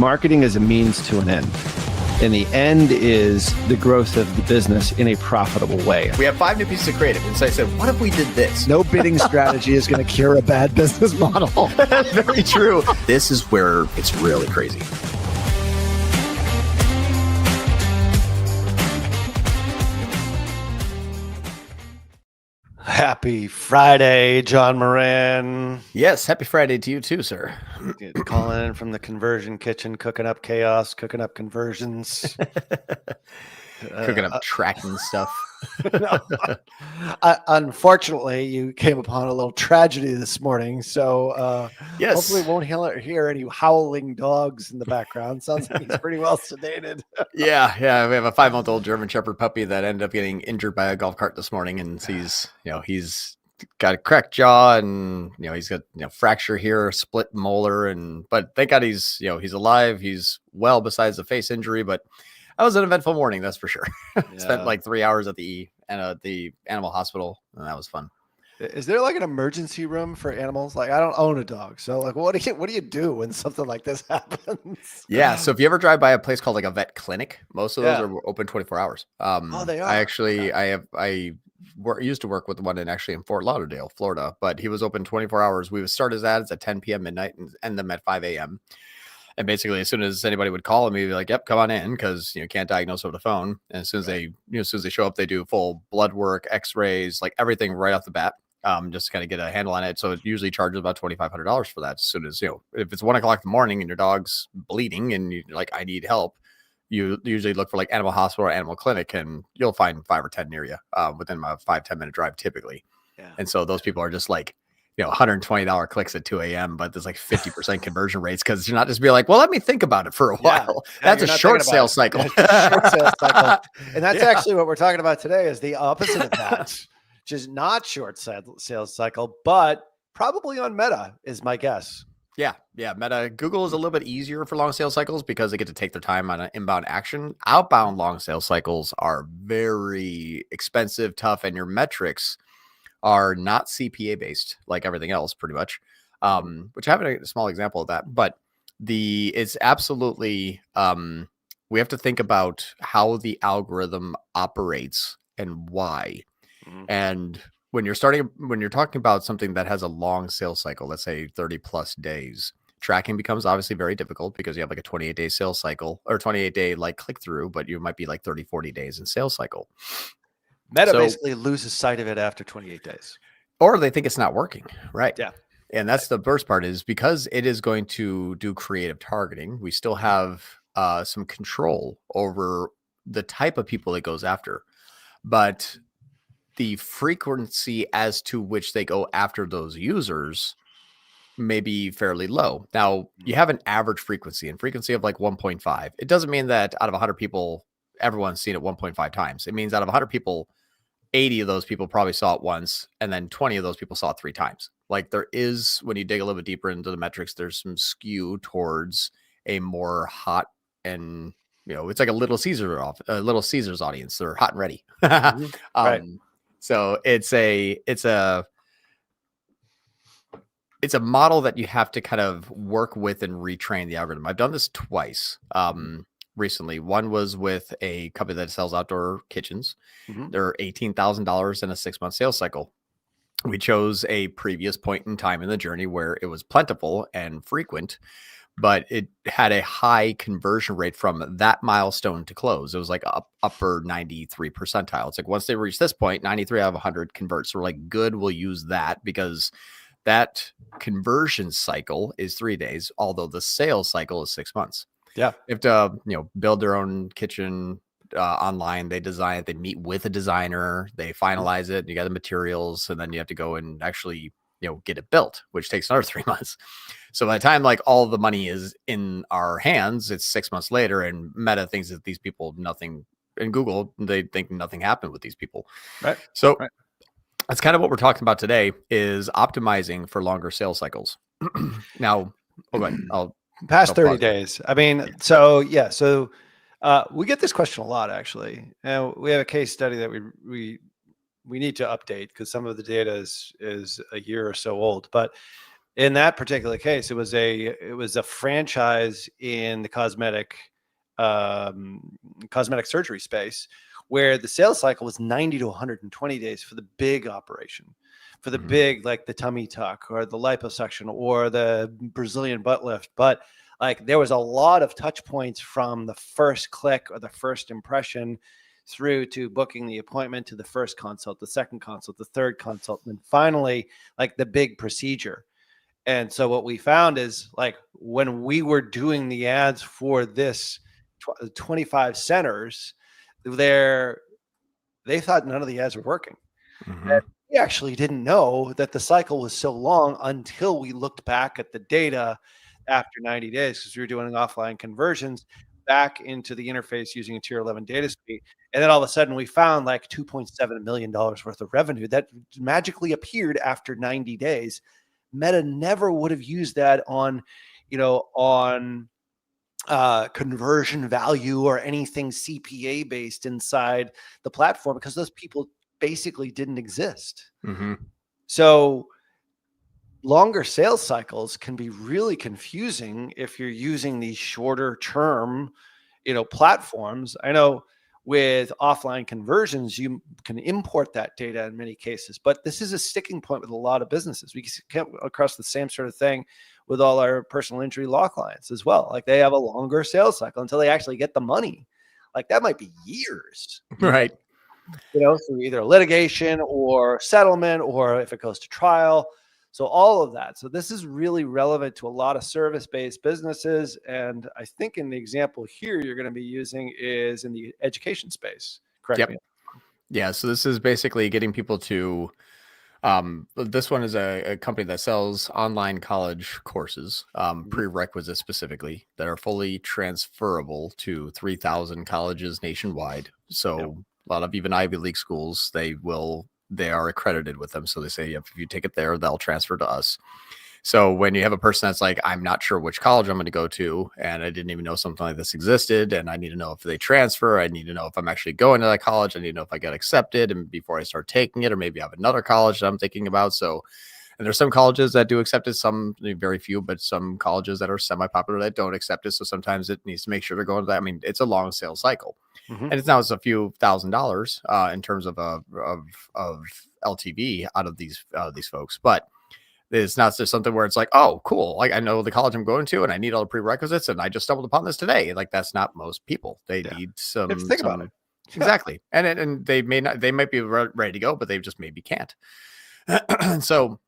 Marketing is a means to an end. And the end is the growth of the business in a profitable way. We have 5 new pieces of creative. And so I said, what if we did this? No bidding strategy is going to cure a bad business model. Very true. This is where it's really crazy. Happy Friday, John Moran. Yes, happy Friday to you too, sir. Calling in from the conversion kitchen, cooking up chaos, cooking up conversions. Cooking up tracking stuff. Unfortunately, you came upon a little tragedy this morning, so yes. Hopefully won't hear any howling dogs in the background. Sounds like he's pretty well sedated. Yeah. We have a 5-month-old German Shepherd puppy that ended up getting injured by a golf cart this morning, and he's got a cracked jaw, and he's got fracture here, split molar, but thank God he's alive. He's well besides the face injury, but that was an eventful morning, that's for sure. Spent like 3 hours at the animal hospital, and that was fun. Is there like an emergency room for animals? Like, I don't own a dog, so like, what do you do when something like this happens? Yeah, so if you ever drive by a place called like a vet clinic, most of those are open 24 hours. They are. I used to work with one in Fort Lauderdale, Florida, but he was open 24 hours. We would start his ads at 10 p.m. midnight and end them at 5 a.m. And basically, as soon as anybody would call him, he'd be like, "Yep, come on in," because can't diagnose over the phone. And as soon as they show up, they do full blood work, X-rays, like everything right off the bat, just to kind of get a handle on it. So it usually charges about $2,500 for that. As soon as if it's 1 o'clock in the morning and your dog's bleeding and you're like, "I need help," you usually look for like animal hospital or animal clinic, and you'll find 5 or 10 near you within a 5-10 minute drive typically. Yeah. And so those people are just like, $120 clicks at 2 a.m., but there's like 50% conversion rates because you're not just be like, well, let me think about it for a while. That's a short sales cycle. Short sales cycle. And that's actually what we're talking about today is the opposite of that, which is not short sales cycle, but probably on Meta is my guess. Yeah. Meta. Google is a little bit easier for long sales cycles because they get to take their time on an inbound action. Outbound long sales cycles are very expensive, tough, and your metrics are not CPA based like everything else pretty much, which I have a small example of that, but it's absolutely, we have to think about how the algorithm operates and why. Mm-hmm. And when you're talking about something that has a long sales cycle, let's say 30 plus days, tracking becomes obviously very difficult because you have like a 28-day sales cycle or 28-day like click through, but you might be like 30, 40 days in sales cycle. Meta basically loses sight of it after 28 days. Or they think it's not working, right? Yeah. And that's the worst part is because it is going to do creative targeting, we still have some control over the type of people it goes after. But the frequency as to which they go after those users may be fairly low. Now, you have an average frequency of like 1.5. It doesn't mean that out of 100 people, everyone's seen it 1.5 times. It means out of 100 people, 80 of those people probably saw it once, and then 20 of those people saw it 3 times. Like there is, when you dig a little bit deeper into the metrics, there's some skew towards a more hot and, it's like a Little Caesars audience. They're hot and ready. Right. So it's a model that you have to kind of work with and retrain the algorithm. I've done this twice. Recently. One was with a company that sells outdoor kitchens. Mm-hmm. They're $18,000 in a 6-month sales cycle. We chose a previous point in time in the journey where it was plentiful and frequent, but it had a high conversion rate from that milestone to close. It was like upper 93 percentile. It's like once they reach this point, 93 out of 100 convert. So we're like, good, we'll use that because that conversion cycle is 3 days, although the sales cycle is 6 months. Yeah. They have to, build their own kitchen online. They design it. They meet with a designer. They finalize it. You got the materials, and then you have to go and actually, get it built, which takes another 3 months. So by the time like all the money is in our hands, it's 6 months later, and Meta thinks that these people, nothing, and Google, they think nothing happened with these people. Right. So that's kind of what we're talking about today is optimizing for longer sales cycles. Now, go ahead. Past 30 days. I mean, so we get this question a lot, actually. And we have a case study that we need to update because some of the data is a year or so old. But In that particular case, it was a franchise in the cosmetic surgery space where the sales cycle was 90 to 120 days for the big operation, for the big, like the tummy tuck or the liposuction or the Brazilian butt lift. But like there was a lot of touch points from the first click or the first impression through to booking the appointment, to the first consult, the second consult, the third consult, and then finally like the big procedure. And so what we found is like when we were doing the ads for this 25 centers, they thought none of the ads were working. And we actually didn't know that the cycle was so long until we looked back at the data after 90 days, because we were doing offline conversions back into the interface using a tier 11 data suite. And then all of a sudden we found like $2.7 million worth of revenue that magically appeared after 90 days. Meta never would have used that on conversion value or anything CPA based inside the platform, because those people basically didn't exist. So longer sales cycles can be really confusing if you're using these shorter term, platforms. I know with offline conversions, you can import that data in many cases, but this is a sticking point with a lot of businesses. We come across the same sort of thing with all our personal injury law clients as well. Like they have a longer sales cycle until they actually get the money. Like that might be years, Right. through either litigation or settlement, or if it goes to trial. So all of that. So this is really relevant to a lot of service-based businesses. And I think in the example here you're going to be using is in the education space. Correct me. Yeah. So this is basically getting people to, this one is a company that sells online college courses, prerequisites specifically, that are fully transferable to 3,000 colleges nationwide. So a lot of even Ivy League schools, they are accredited with them. So they say, if you take it there, they'll transfer to us. So when you have a person that's like, I'm not sure which college I'm going to go to, and I didn't even know something like this existed, and I need to know if they transfer, I need to know if I'm actually going to that college, I need to know if I get accepted and before I start taking it, or maybe I have another college that I'm thinking about. So, and there's some colleges that do accept it, some very few, but some colleges that are semi-popular that don't accept it. So sometimes it needs to make sure they're going to that. I mean, it's a long sales cycle. And it's a few $1,000s in terms of LTV out of these folks, but it's not just something where it's like, oh, cool, like I know the college I'm going to, and I need all the prerequisites, and I just stumbled upon this today. Like that's not most people. They need some. Think about it. Exactly, and they might be ready to go, but they just maybe can't. So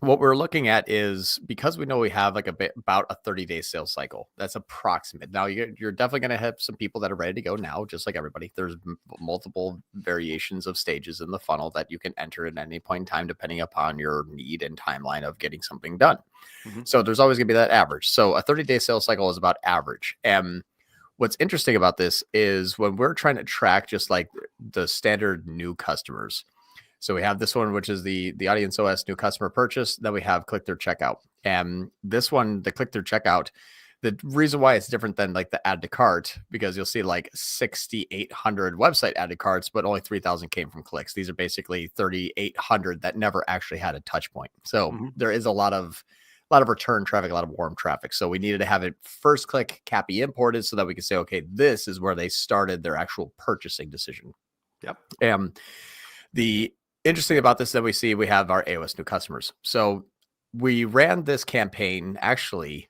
what we're looking at is, because we know we have like about a 30-day sales cycle, that's approximate. Now you're definitely going to have some people that are ready to go now, just like everybody. There's multiple variations of stages in the funnel that you can enter at any point in time, depending upon your need and timeline of getting something done. So there's always going to be that average. So a 30-day sales cycle is about average. And what's interesting about this is when we're trying to track just like the standard new customers. So we have this one, which is the Audience OS new customer purchase. Then we have click through checkout. And this one, the click through checkout, the reason why it's different than like the add to cart, because you'll see like 6,800 website added carts, but only 3,000 came from clicks. These are basically 3,800 that never actually had a touch point. So there is a lot of return traffic, a lot of warm traffic. So we needed to have it first click CAPI imported so that we could say, okay, this is where they started their actual purchasing decision. The interesting about this that we have our AOS new customers. So we ran this campaign actually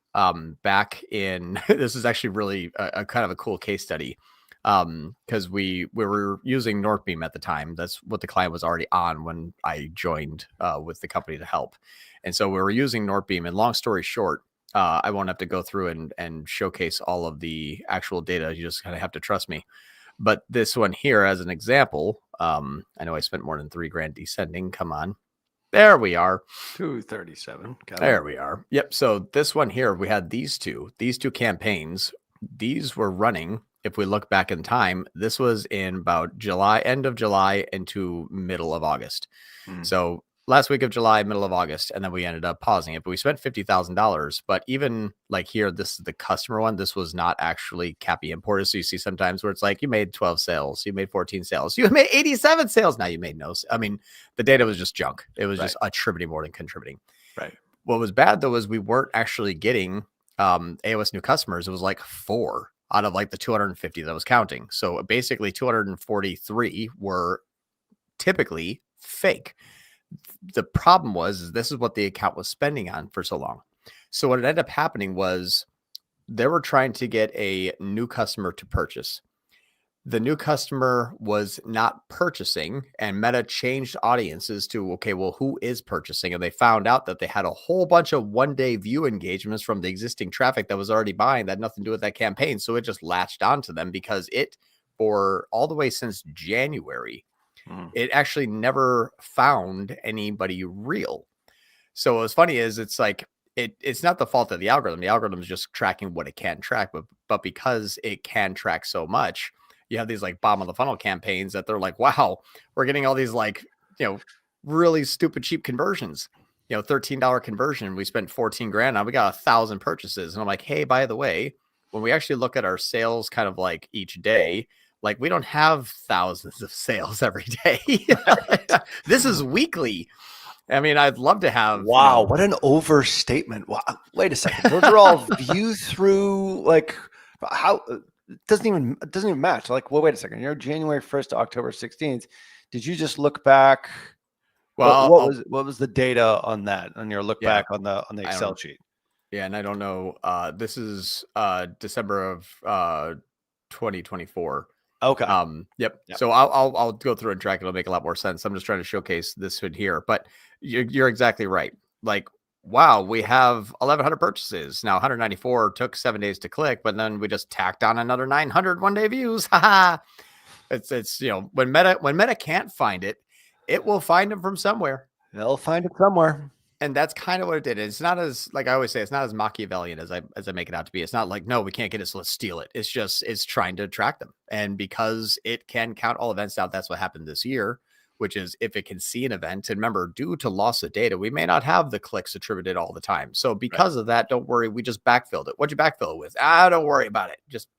back in, this is actually really a kind of a cool case study because we were using Northbeam at the time. That's what the client was already on when I joined with the company to help. And so we were using Northbeam, and long story short, I won't have to go through and showcase all of the actual data. You just kind of have to trust me. But this one here, as an example, I know I spent more than $3,000 descending. Come on. There we are. 237. There we are. Yep. So this one here, we had these two campaigns. These were running. If we look back in time, this was in about end of July into middle of August. So last week of July, middle of August, and then we ended up pausing it. But we spent $50,000. But even like here, this is the customer one. This was not actually CAPI imported. So you see sometimes where it's like you made 12 sales, you made 14 sales, you made 87 sales. Now you made no. I mean, the data was just junk. It was just attributing more than contributing. Right. What was bad though is we weren't actually getting AOS new customers. It was like 4 out of like the 250 that was counting. So basically 243 were typically fake. The problem was this is what the account was spending on for so long. So what ended up happening was they were trying to get a new customer to purchase. The new customer was not purchasing, and Meta changed audiences to, okay, well, who is purchasing? And they found out that they had a whole bunch of one-day view engagements from the existing traffic that was already buying that had nothing to do with that campaign. So it just latched onto them because for all the way since January, it actually never found anybody real. So what's funny is it's like, it's not the fault of the algorithm. The algorithm is just tracking what it can track, but because it can track so much, you have these like bottom of the funnel campaigns that they're like, wow, we're getting all these like, really stupid cheap conversions, $13 conversion. We spent 14 grand on, we got 1,000 purchases. And I'm like, hey, by the way, when we actually look at our sales kind of like each day, like we don't have thousands of sales every day. This is weekly. I mean, I'd love to have. Wow, what an overstatement! Wow, wait a second. Those are all view through. Like, how it doesn't even match. Like, well, wait a second. January 1st to October 16th. Did you just look back? Well, what was the data on that? On your look back on the Excel sheet? Yeah, and I don't know. This is December of 2024. Okay. Yep. So I'll go through and track it. It'll make a lot more sense. I'm just trying to showcase this one here, but you're exactly right. Like, wow, we have 1,100 purchases. Now 194 took 7 days to click, but then we just tacked on another 900 one-day views. Haha. It's when Meta can't find it, it will find them from somewhere. They'll find it somewhere. And that's kind of what it did. It's not as, like I always say, it's not as Machiavellian as I make it out to be. It's not like, no, we can't get it, so let's steal it. It's trying to track them. And because it can count all events out, that's what happened this year, which is if it can see an event. And remember, due to loss of data, we may not have the clicks attributed all the time. So because of that, don't worry, we just backfilled it. What'd you backfill it with? Don't worry about it. Just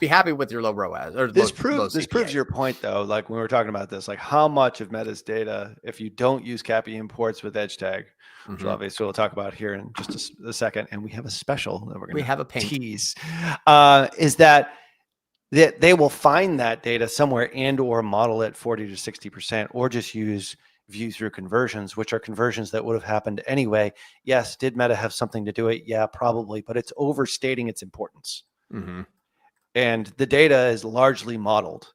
be happy with your low ROAS. Or this proves your point, though. Like when we were talking about this, like how much of Meta's data, if you don't use CAPI imports with edge tag, which obviously we'll talk about here in just a second, and we have a special that we're going to tease, is that they will find that data somewhere and or model it 40 to 60%, or just use view through conversions, which are conversions that would have happened anyway. Yes, did Meta have something to do it? Yeah, probably, but it's overstating its importance. And the data is largely modeled.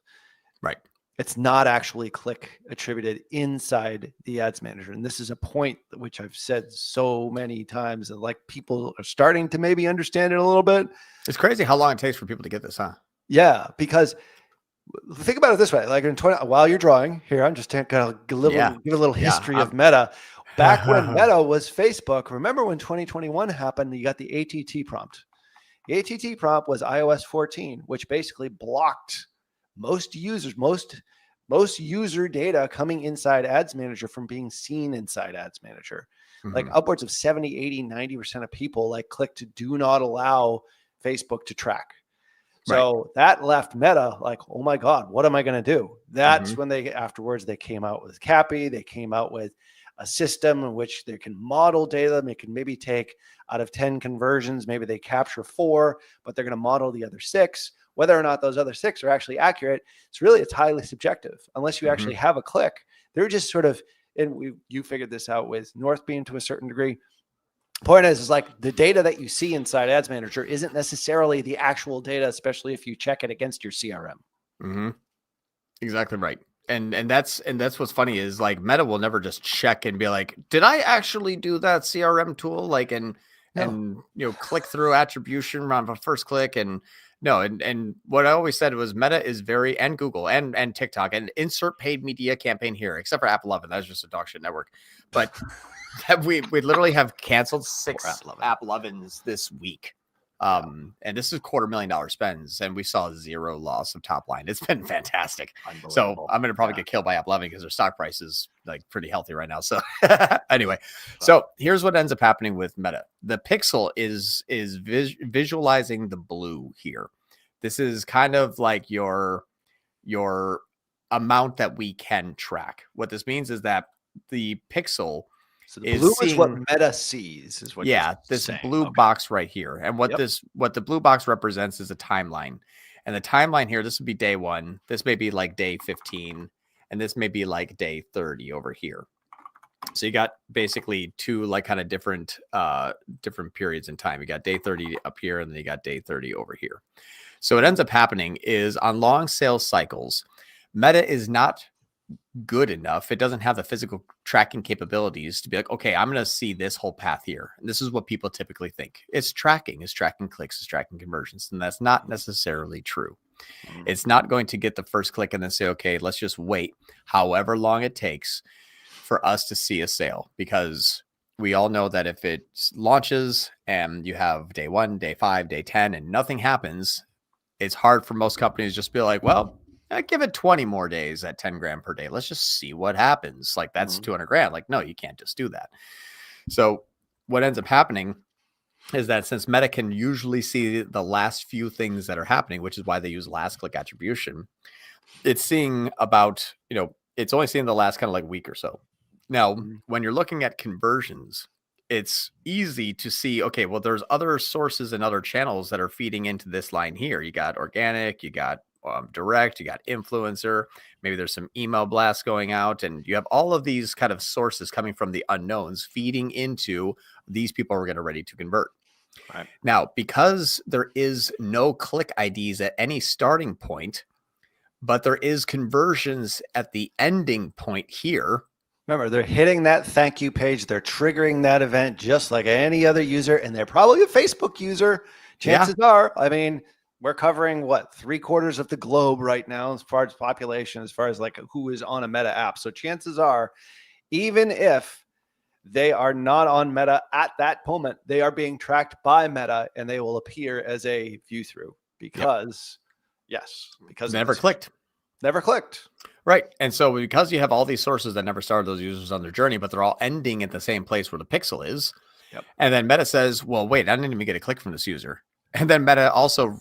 Right. It's not actually click attributed inside the ads manager. And this is a point which I've said so many times that like people are starting to maybe understand it a little bit. It's crazy how long it takes for people to get this, huh? Yeah, because think about it this way. Like while you're drawing here, I'm just going to give a little history of Meta. Back when Meta was Facebook, remember when 2021 happened, you got the ATT prompt. The ATT prompt was iOS 14, which basically blocked most user data coming inside Ads Manager from being seen inside Ads Manager. Like upwards of 70, 80, 90% of people like clicked do not allow Facebook to track. So that left Meta like, oh my God, what am I going to do? That's when afterwards they came out with CAPI. They came out with a system in which they can model data. They can maybe take out of 10 conversions, maybe they capture 4, but they're going to model the other 6. Whether or not those other 6 are actually accurate, it's highly subjective. Unless you actually have a click, they're just sort of, and you figured this out with Northbeam to a certain degree. Point is like the data that you see inside Ads Manager isn't necessarily the actual data, especially if you check it against your CRM. Exactly right. And that's what's funny is like Meta will never just check and be like, did I actually do that CRM tool? Like, and click through attribution on the first click. And what I always said was Meta is and Google and TikTok and insert paid media campaign here, except for App 11. That's just a dog shit network. But we literally have canceled 6 App 11s this week. And this is $250,000 spends, and we saw 0 loss of top line. It's been fantastic. So I'm going to probably get killed by App 11 because their stock price is like pretty healthy right now. So anyway, so here's what ends up happening with Meta. The pixel is visualizing the blue here. This is kind of like your amount that we can track. What this means is that the pixel So the blue is what seeing, Meta sees, is what you're this saying. blue Okay. box right here. And what Yep. what the blue box represents is a timeline. And the timeline here, this would be day 1. This may be like day 15. And this may be like day 30 over here. So you got basically 2 like kind of different periods in time. You got day 30 up here, and then you got day 30 over here. So what ends up happening is on long sales cycles, Meta is not good enough. It doesn't have the physical tracking capabilities to be like, okay, I'm going to see this whole path here. And this is what people typically think. It's tracking clicks, it's tracking conversions. And that's not necessarily true. It's not going to get the first click and then say, okay, let's just wait however long it takes for us to see a sale, because we all know that if it launches and you have day 1, day 5, day 10, and nothing happens, it's hard for most companies just to be like, well, give it 20 more days at 10 grand per day. Let's just see what happens. Like that's 200 grand. Like, no, you can't just do that. So what ends up happening is that since Meta can usually see the last few things that are happening, which is why they use last-click attribution, it's seeing about, it's only seeing the last kind of like week or so. Now, when you're looking at conversions, it's easy to see, okay, well, there's other sources and other channels that are feeding into this line here. You got organic, you got direct, you got influencer, maybe there's some email blasts going out, and you have all of these kind of sources coming from the unknowns feeding into these people are getting ready to convert. Right. Now, because there is no click IDs at any starting point, but there is conversions at the ending point here. Remember, they're hitting that thank you page. They're triggering that event just like any other user, and they're probably a Facebook user. Chances are, I mean, we're covering what, 3/4 of the globe right now as far as population, as far as like who is on a Meta app. So chances are, even if they are not on Meta at that moment, they are being tracked by Meta, and they will appear as a view through because because never clicked. Never clicked. Right. And so because you have all these sources that never started those users on their journey, but they're all ending at the same place where the pixel is. Yep. And then Meta says, well, wait, I didn't even get a click from this user. And then Meta also,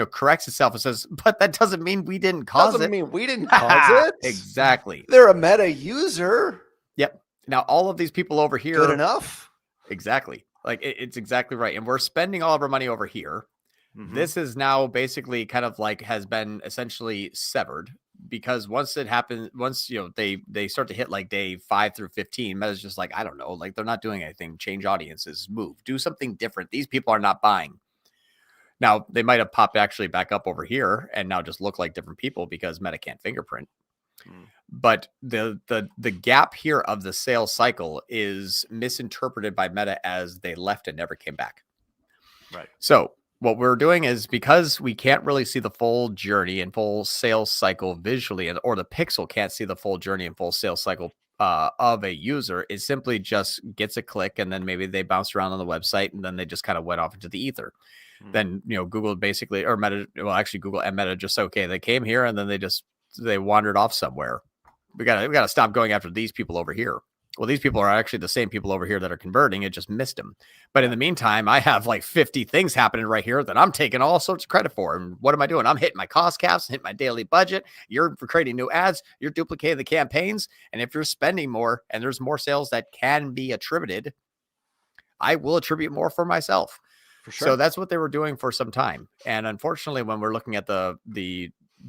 corrects itself and says, but that doesn't mean we didn't cause it. Doesn't mean we didn't cause it. Exactly. They're a Meta user. Yep. Now, all of these people over here. Good enough. Exactly. Like it's exactly right. And we're spending all of our money over here. This is now basically kind of like has been essentially severed, because once it happens, once, they start to hit like day 5 through 15, Meta's just like, I don't know, like they're not doing anything. Change audiences, move, do something different. These people are not buying. Now they might have popped actually back up over here and now just look like different people because Meta can't fingerprint. But the gap here of the sales cycle is misinterpreted by Meta as they left and never came back. Right. So what we're doing is, because we can't really see the full journey and full sales cycle visually, or the pixel can't see the full journey and full sales cycle of a user, it simply just gets a click, and then maybe they bounced around on the website, and then they just kind of went off into the ether. Then, Google basically, or Meta, well, actually Google and Meta just, okay, they came here and then they wandered off somewhere. We gotta stop going after these people over here. Well, these people are actually the same people over here that are converting. It just missed them. But in the meantime, I have like 50 things happening right here that I'm taking all sorts of credit for. And what am I doing? I'm hitting my cost caps, hitting my daily budget. You're creating new ads. You're duplicating the campaigns. And if you're spending more and there's more sales that can be attributed, I will attribute more for myself. For sure. So that's what they were doing for some time. And unfortunately, when we're looking at the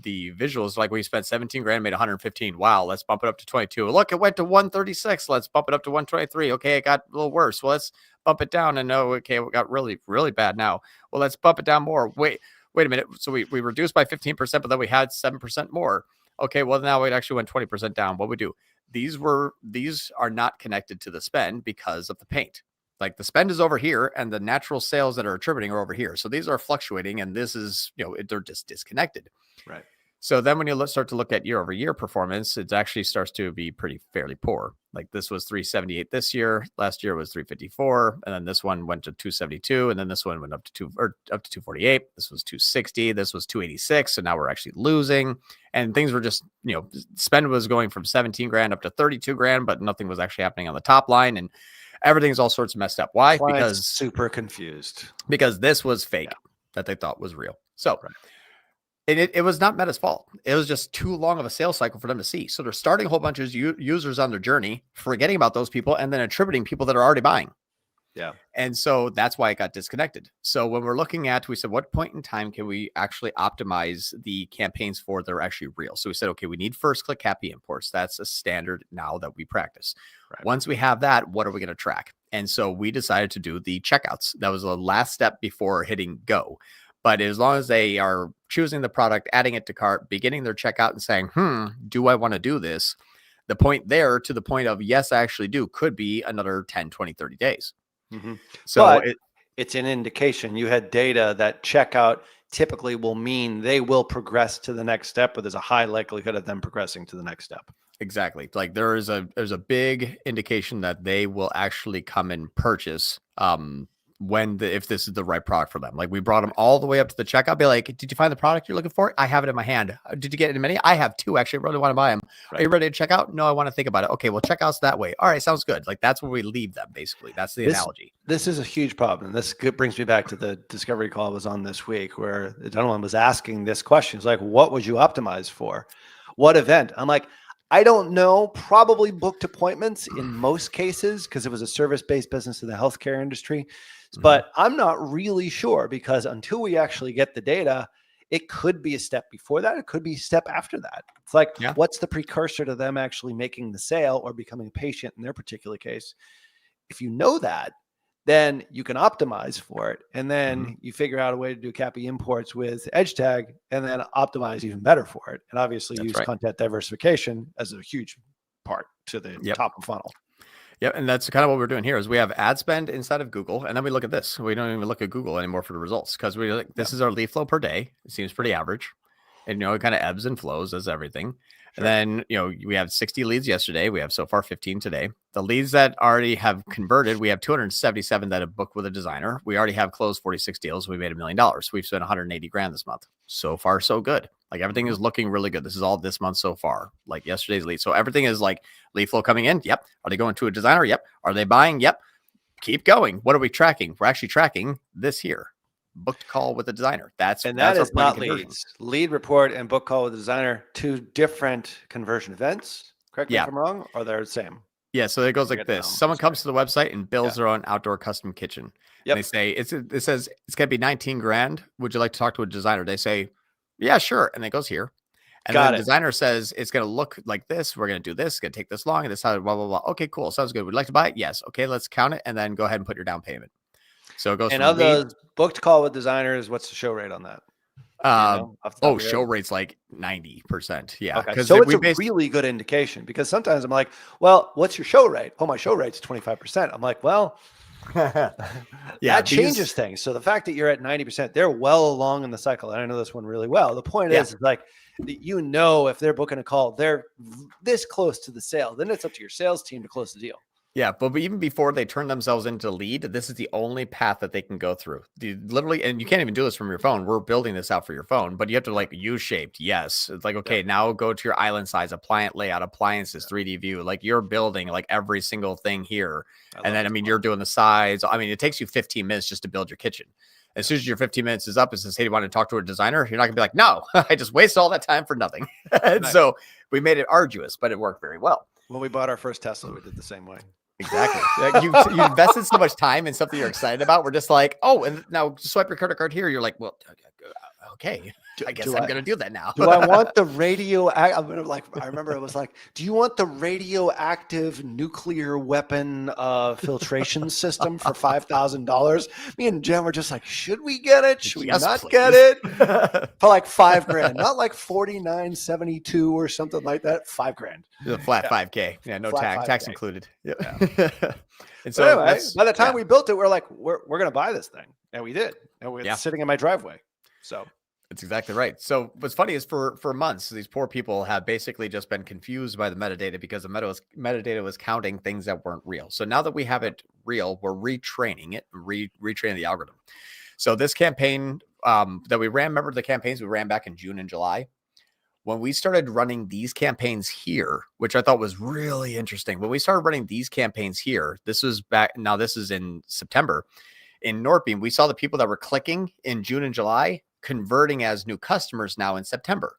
visuals, like we spent 17 grand, made 115. Wow, let's bump it up to 22. Look, it went to 136. Let's bump it up to 123. Okay, it got a little worse. Well, let's bump it down. And no, okay, it got really, really bad now. Well, let's bump it down more. Wait a minute. So we reduced by 15%, but then we had 7% more. Okay, well, now it actually went 20% down. What we do? These are not connected to the spend because of the paint. Like the spend is over here and the natural sales that are attributing are over here. So these are fluctuating, and this is, they're just disconnected. Right. So then when you start to look at year over year performance, it actually starts to be fairly poor. Like this was 378 this year. Last year was 354. And then this one went to 272. And then this one went up to 248. This was 260. This was 286. So now we're actually losing, and things were just, spend was going from 17 grand up to 32 grand, but nothing was actually happening on the top line. And everything's all sorts of messed up. Why? Clients because super confused. Because this was fake that they thought was real. So it was not Meta's fault. It was just too long of a sales cycle for them to see. So they're starting a whole bunch of users on their journey, forgetting about those people, and then attributing people that are already buying. Yeah. And so that's why it got disconnected. So when we're looking at, we said, what point in time can we actually optimize the campaigns for that are actually real? So we said, okay, we need first click CAPI imports. That's a standard now that we practice. Right. Once we have that, what are we going to track? And so we decided to do the checkouts. That was the last step before hitting go. But as long as they are choosing the product, adding it to cart, beginning their checkout and saying, do I want to do this? The point there to the point of, yes, I actually do, could be another 10, 20, 30 days. Mm-hmm. So it's an indication. You had data that checkout typically will mean they will progress to the next step, but there's a high likelihood of them progressing to the next step. Exactly. Like there's a big indication that they will actually come and purchase if this is the right product for them. Like we brought them all the way up to the checkout, be like, did you find the product you're looking for? I have it in my hand. Did you get it in many? I have two actually. I really want to buy them. Right. Are you ready to check out? No, I want to think about it. Okay, well, checkouts that way. All right, sounds good. Like that's where we leave them basically. That's the analogy. This is a huge problem. This brings me back to the discovery call I was on this week where the gentleman was asking this question. It's like, what would you optimize for? What event? I'm like, I don't know, probably booked appointments in most cases because it was a service-based business in the healthcare industry. But I'm not really sure because until we actually get the data, it could be a step before that. It could be a step after that. It's like, what's the precursor to them actually making the sale or becoming a patient in their particular case? If you know that, then you can optimize for it. And then you figure out a way to do CAPI imports with edge tag and then optimize even better for it. And obviously use content diversification as a huge part to the top of funnel. Yeah, and that's kind of what we're doing here is we have ad spend inside of Google, and then we look at this. We don't even look at Google anymore for the results because we like this is our lead flow per day. It seems pretty average. And it kind of ebbs and flows as everything. Sure. And then, we have 60 leads yesterday. We have so far 15 today. The leads that already have converted, we have 277 that have booked with a designer. We already have closed 46 deals. We made $1 million. We've spent 180 grand this month. So far, so good. Like everything is looking really good. This is all this month so far, like yesterday's lead. So everything is like lead flow coming in. Yep. Are they going to a designer? Yep. Are they buying? Yep. Keep going. What are we tracking? We're actually tracking this here. Booked call with the designer. That is not leads. Lead report and book call with the designer, two different conversion events. Correct me if I'm wrong, or they're the same. Yeah, so it goes like this. Someone comes to the website and builds their own outdoor custom kitchen. Yep. And they say it says it's gonna be 19 grand. Would you like to talk to a designer? They say, yeah, sure. And it goes here. And then the designer says it's gonna look like this. We're gonna do this, it's gonna take this long, and this how blah blah blah. Okay, cool. Sounds good. Would you like to buy it? Yes. Okay, let's count it and then go ahead and put your down payment. So it goes. And of those booked call with designers, what's the show rate on that? Show rate's like 90%. Yeah. Okay. So it's a really good indication because sometimes I'm like, well, what's your show rate? Oh, my show rate's 25%. I'm like, well, that changes things. So the fact that you're at 90%, they're well along in the cycle. And I know this one really well. The point is like, if they're booking a call, they're this close to the sale, then it's up to your sales team to close the deal. Yeah, but even before they turn themselves into lead, this is the only path that they can go through. Literally, and you can't even do this from your phone. We're building this out for your phone, but you have to like U-shaped. Yes. It's like, okay, now go to your island size, appliance layout, appliances, 3D view. Like you're building like every single thing here. And then, you're doing the sides. it takes you 15 minutes just to build your kitchen. As soon as your 15 minutes is up, it says, hey, do you want to talk to a designer? You're not gonna be like, no, I just wasted all that time for nothing. And so we made it arduous, but it worked very well. When we bought our first Tesla, we did the same way. Exactly. You invested so much time in something you're excited about. We're just like, oh, and now swipe your credit card here. You're like, well, okay. I guess I'm going to do that now. Do I want the I remember it was like, do you want the radioactive nuclear weapon filtration system for $5,000? Me and Jen were just like, should we get it? Should we not get it? For like $5,000, not like $49.72 or something like that. $5,000. The flat $5K. Yeah, no tax included. Yep. Yeah. And so anyway, by the time we built it, we're like, we're going to buy this thing. And we did. And we're sitting in my driveway. So that's exactly right. So what's funny is for months, these poor people have basically just been confused by the metadata because the metadata was counting things that weren't real. So now that we have it real, we're retraining it, retraining the algorithm. So this campaign that we ran, remember the campaigns we ran back in June and July? When we started running these campaigns here, which I thought was really interesting, when we started running these campaigns here, this is in September, in Northbeam, we saw the people that were clicking in June and July converting as new customers now in September.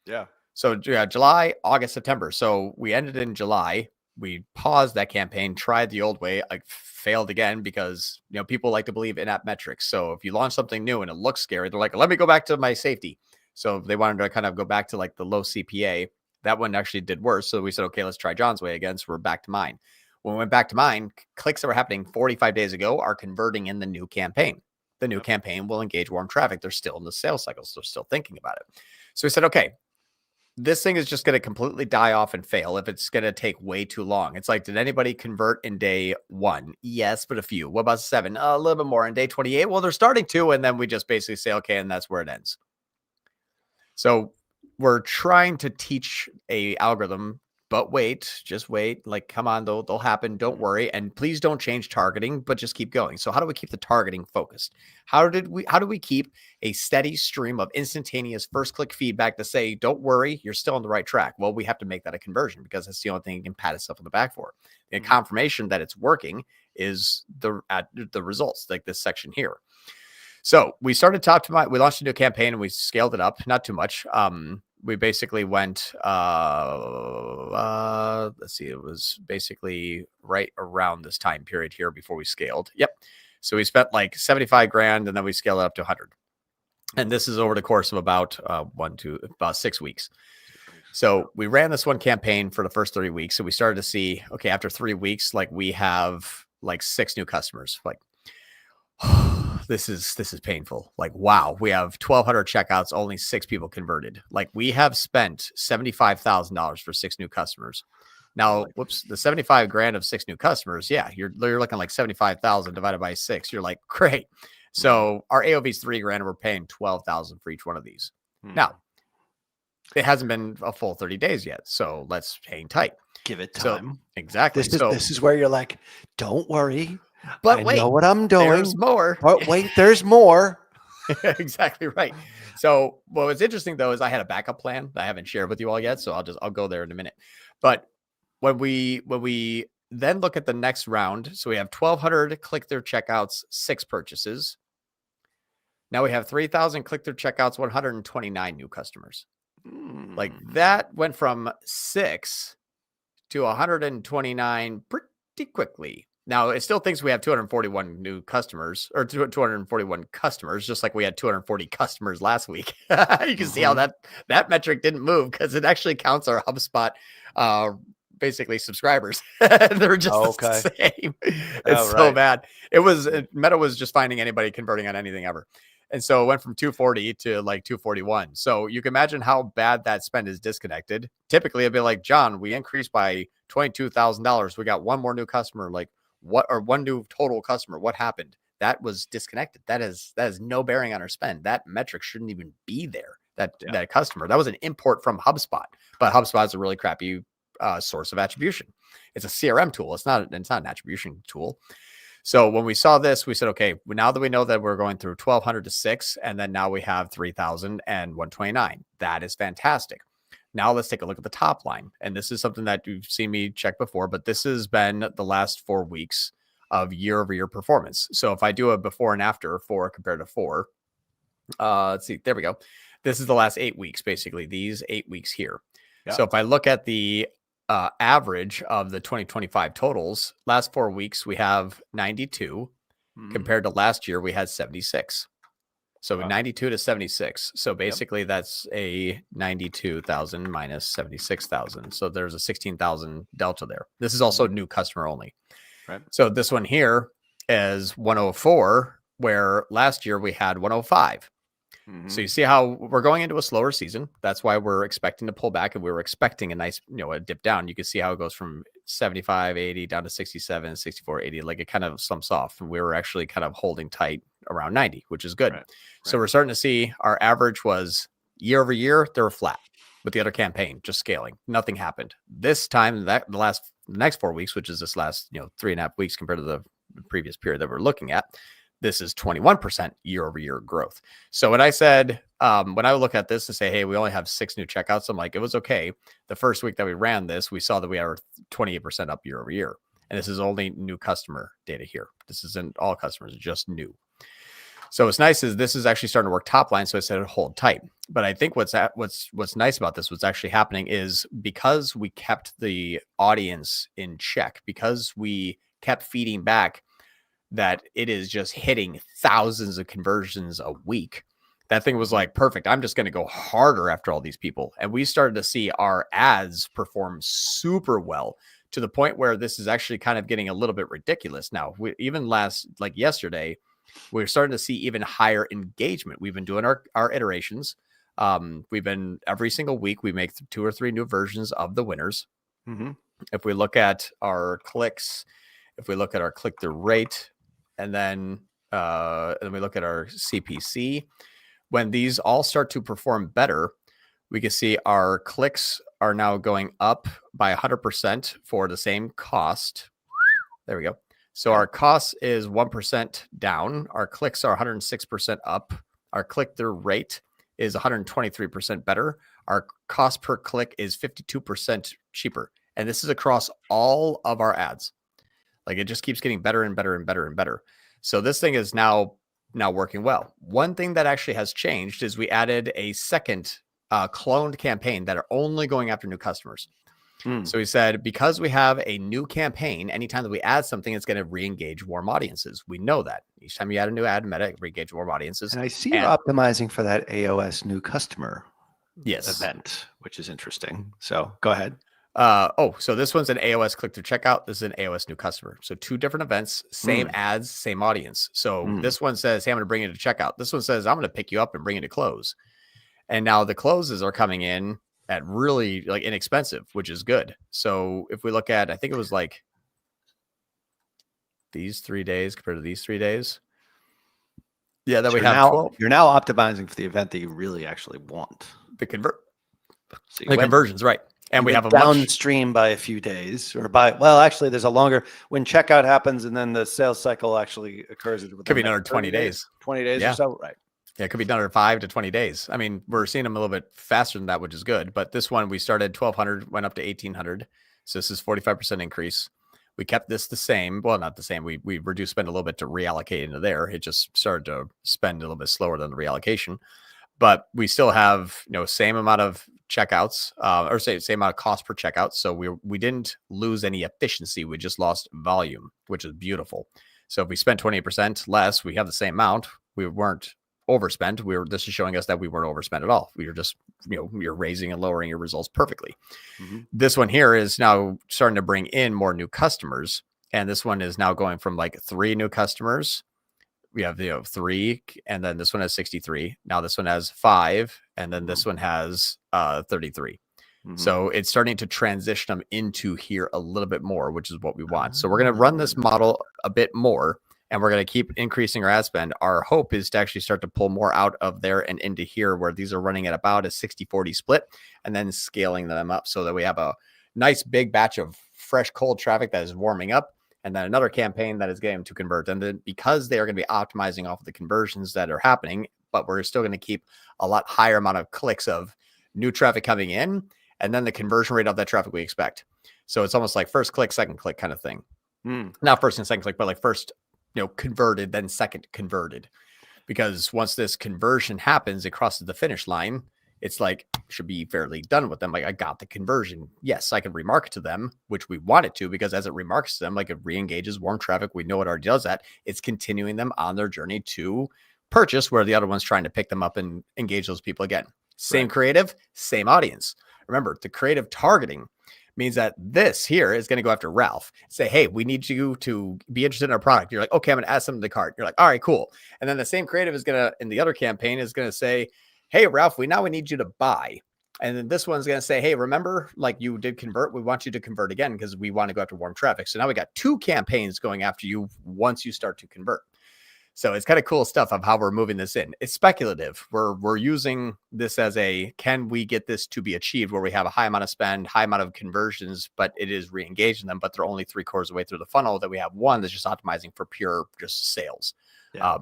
Yeah. So yeah, July, August, September. So we ended in July. We paused that campaign, tried the old way, failed again because, you know, people like to believe in-app metrics. So if you launch something new and it looks scary, they're like, let me go back to my safety. So they wanted to kind of go back to like the low CPA. That one actually did worse. So we said, okay, let's try John's way again. So we're back to mine. When we went back to mine, clicks that were happening 45 days ago are converting in the new campaign. The new campaign will engage warm traffic. They're still in the sales cycles. They're still thinking about it. So we said, okay, this thing is just going to completely die off and fail if it's going to take way too long. It's like, did anybody convert in day 1? Yes, but a few. What about 7? A little bit more in day 28. Well, they're starting to, and then we just basically say, okay, and that's where it ends. So we're trying to teach a algorithm, but wait, just wait. Like, come on, they'll happen. Don't worry. And please don't change targeting, but just keep going. So how do we keep the targeting focused? How do we keep a steady stream of instantaneous first click feedback to say, don't worry, you're still on the right track? Well, we have to make that a conversion because that's the only thing you can pat itself on the back for. The confirmation that it's working is the results, like this section here. So we started top to mind. We launched a new campaign and we scaled it up, not too much. We basically went, let's see, it was basically right around this time period here before we scaled. Yep. So we spent like 75 grand and then we scaled it up to 100. And this is over the course of about about 6 weeks. So we ran this one campaign for the first 30 weeks. So we started to see, okay, after 3 weeks, like we have like 6 new customers. Like, this is painful. Like, wow, we have 1,200 checkouts, only 6 people converted. Like, we have spent $75,000 for 6 new customers. Now, whoops, the 75 grand of 6 new customers. Yeah, you're looking like 75,000 divided by 6. You're like, great. So our AOV is 3 grand. And we're paying 12,000 for each one of these. Now, it hasn't been a full 30 days yet. So let's hang tight. Give it time. So, exactly. This is where you're like, don't worry. But I wait, know what I'm doing. There's more. But wait, there's more. Exactly right. So what was interesting though is I had a backup plan that I haven't shared with you all yet. So I'll go there in a minute. But when we then look at the next round, so we have 1,200 click through checkouts, 6 purchases. Now we have 3,000 click through checkouts, 129 new customers. Like that went from 6 to 129 pretty quickly. Now, it still thinks we have 241 new customers or 241 customers, just like we had 240 customers last week. You can see how that metric didn't move because it actually counts our HubSpot basically subscribers. They're just the same. It's so bad. Meta was just finding anybody converting on anything ever. And so it went from 240 to like 241. So you can imagine how bad that spend is disconnected. Typically, it'd be like, John, we increased by $22,000. We got one more new customer. Like, what, or one new total customer? What happened? That was disconnected. That is no bearing on our spend. That metric shouldn't even be there. That customer, that was an import from HubSpot, but HubSpot is a really crappy source of attribution. It's a CRM tool. It's not an attribution tool. So when we saw this, we said, okay, now that we know that we're going through 1,200 to 6, and then now we have 3,000 and 129. That is fantastic. Now let's take a look at the top line. And this is something that you've seen me check before, but this has been the last 4 weeks of year-over-year performance. So if I do a before and after 4 compared to 4, let's see, there we go. This is the last 8 weeks, basically, these 8 weeks here. Yeah. So if I look at the average of the 2025 totals, last 4 weeks, we have 92 compared to last year, we had 76. So 92 to 76. So basically that's a 92,000 minus 76,000. So there's a 16,000 delta there. This is also new customer only. Right. So this one here is 104, where last year we had 105. So you see how we're going into a slower season. That's why we're expecting to pull back, and we were expecting a nice, a dip down. You can see how it goes from 75, 80 down to 67, 64, 80. Like it kind of slumps off, and we were actually kind of holding tight around 90, which is good. Right. So we're starting to see our average was year over year. They were flat with the other campaign, just scaling. Nothing happened this time. The next 4 weeks, which is this last 3.5 weeks compared to the previous period that we're looking at. This is 21% year over year growth. So when I said, when I look at this and say, hey, we only have 6 new checkouts, I'm like, it was okay. The first week that we ran this, we saw that we are 28% up year over year. And this is only new customer data here. This isn't all customers, just new. So what's nice is this is actually starting to work top line. So I said hold tight. But I think what's nice about this, what's actually happening is because we kept the audience in check, because we kept feeding back that it is just hitting thousands of conversions a week. That thing was like, perfect. I'm just going to go harder after all these people. And we started to see our ads perform super well to the point where this is actually kind of getting a little bit ridiculous. Now, even yesterday, we're starting to see even higher engagement. We've been doing our iterations. We've been every single week, we make 2 or 3 new versions of the winners. Mm-hmm. If we look at our clicks, if we look at our click-through rate, and then we look at our CPC, when these all start to perform better, we can see our clicks are now going up by 100% for the same cost. There we go. So our cost is 1% down. Our clicks are 106% up. Our click-through rate is 123% better. Our cost per click is 52% cheaper. And this is across all of our ads. Like it just keeps getting better and better and better and better. So this thing is now working well. One thing that actually has changed is we added a second cloned campaign that are only going after new customers. So we said, because we have a new campaign, anytime that we add something, it's going to re-engage warm audiences. We know that. Each time you add a new ad, Meta re-engage warm audiences. And I see you're optimizing for that AOS new customer event, which is interesting. So go ahead. So this one's an AOS click through checkout. This is an AOS new customer. So 2 different events, same ads, same audience. So this one says, hey, I'm going to bring you to checkout. This one says, I'm going to pick you up and bring you to close. And now the closes are coming in at really like inexpensive, which is good. So if we look at, I think it was like these 3 days compared to these 3 days. Yeah, that so we have 12. You're now optimizing for the event that you really actually want. The conversions, right. And we have a downstream by a few days actually there's a longer when checkout happens and then the sales cycle actually occurs. Could be another 20 days. 20 days or so. Right. Yeah, it could be another 5 to 20 days. I mean, we're seeing them a little bit faster than that, which is good. But this one, we started 1,200, went up to 1,800. So this is 45% increase. We kept this the same. Well, not the same. We reduced spend a little bit to reallocate into there. It just started to spend a little bit slower than the reallocation. But we still have, same amount of checkouts, or same amount of cost per checkout. So we didn't lose any efficiency. We just lost volume, which is beautiful. So if we spent 28% less, we have the same amount. We weren't overspent. This is showing us that we weren't overspent at all. We were just, you're raising and lowering your results perfectly. This one here is now starting to bring in more new customers. And this one is now going from like 3 new customers. We have 3, and then this one has 63. Now this one has 5, and then this one has 33. So it's starting to transition them into here a little bit more, which is what we want. So we're going to run this model a bit more, and we're going to keep increasing our ad spend. Our hope is to actually start to pull more out of there and into here, where these are running at about a 60-40 split, and then scaling them up so that we have a nice big batch of fresh, cold traffic that is warming up, and then another campaign that is getting them to convert. And then because they are going to be optimizing off of the conversions that are happening, but we're still going to keep a lot higher amount of clicks of new traffic coming in, and then the conversion rate of that traffic we expect. So it's almost like first click, second click kind of thing. Not first and second click, but like first, converted, then second converted. Because once this conversion happens, it crosses the finish line. It's like, should be fairly done with them. Like, I got the conversion. Yes, I can remarket to them, which we want it to, because as it remarkets to them, like it re-engages warm traffic. We know it already does that. It's continuing them on their journey to purchase, where the other one's trying to pick them up and engage those people again. Same creative, same audience. Remember, the creative targeting means that this here is going to go after Ralph. Say, hey, we need you to be interested in our product. You're like, okay, I'm going to add something to the cart. You're like, all right, cool. And then the same creative is going to, in the other campaign, is going to say, hey, Ralph, we need you to buy. And then this one's going to say, hey, remember, like you did convert. We want you to convert again because we want to go after warm traffic. So now we got 2 campaigns going after you once you start to convert. So it's kind of cool stuff of how we're moving this in. It's speculative. We're using this as can we get this to be achieved where we have a high amount of spend, high amount of conversions, but it is re-engaging them, but they're only 3/4 of the way through the funnel, that we have one that's just optimizing for pure just sales. Yeah.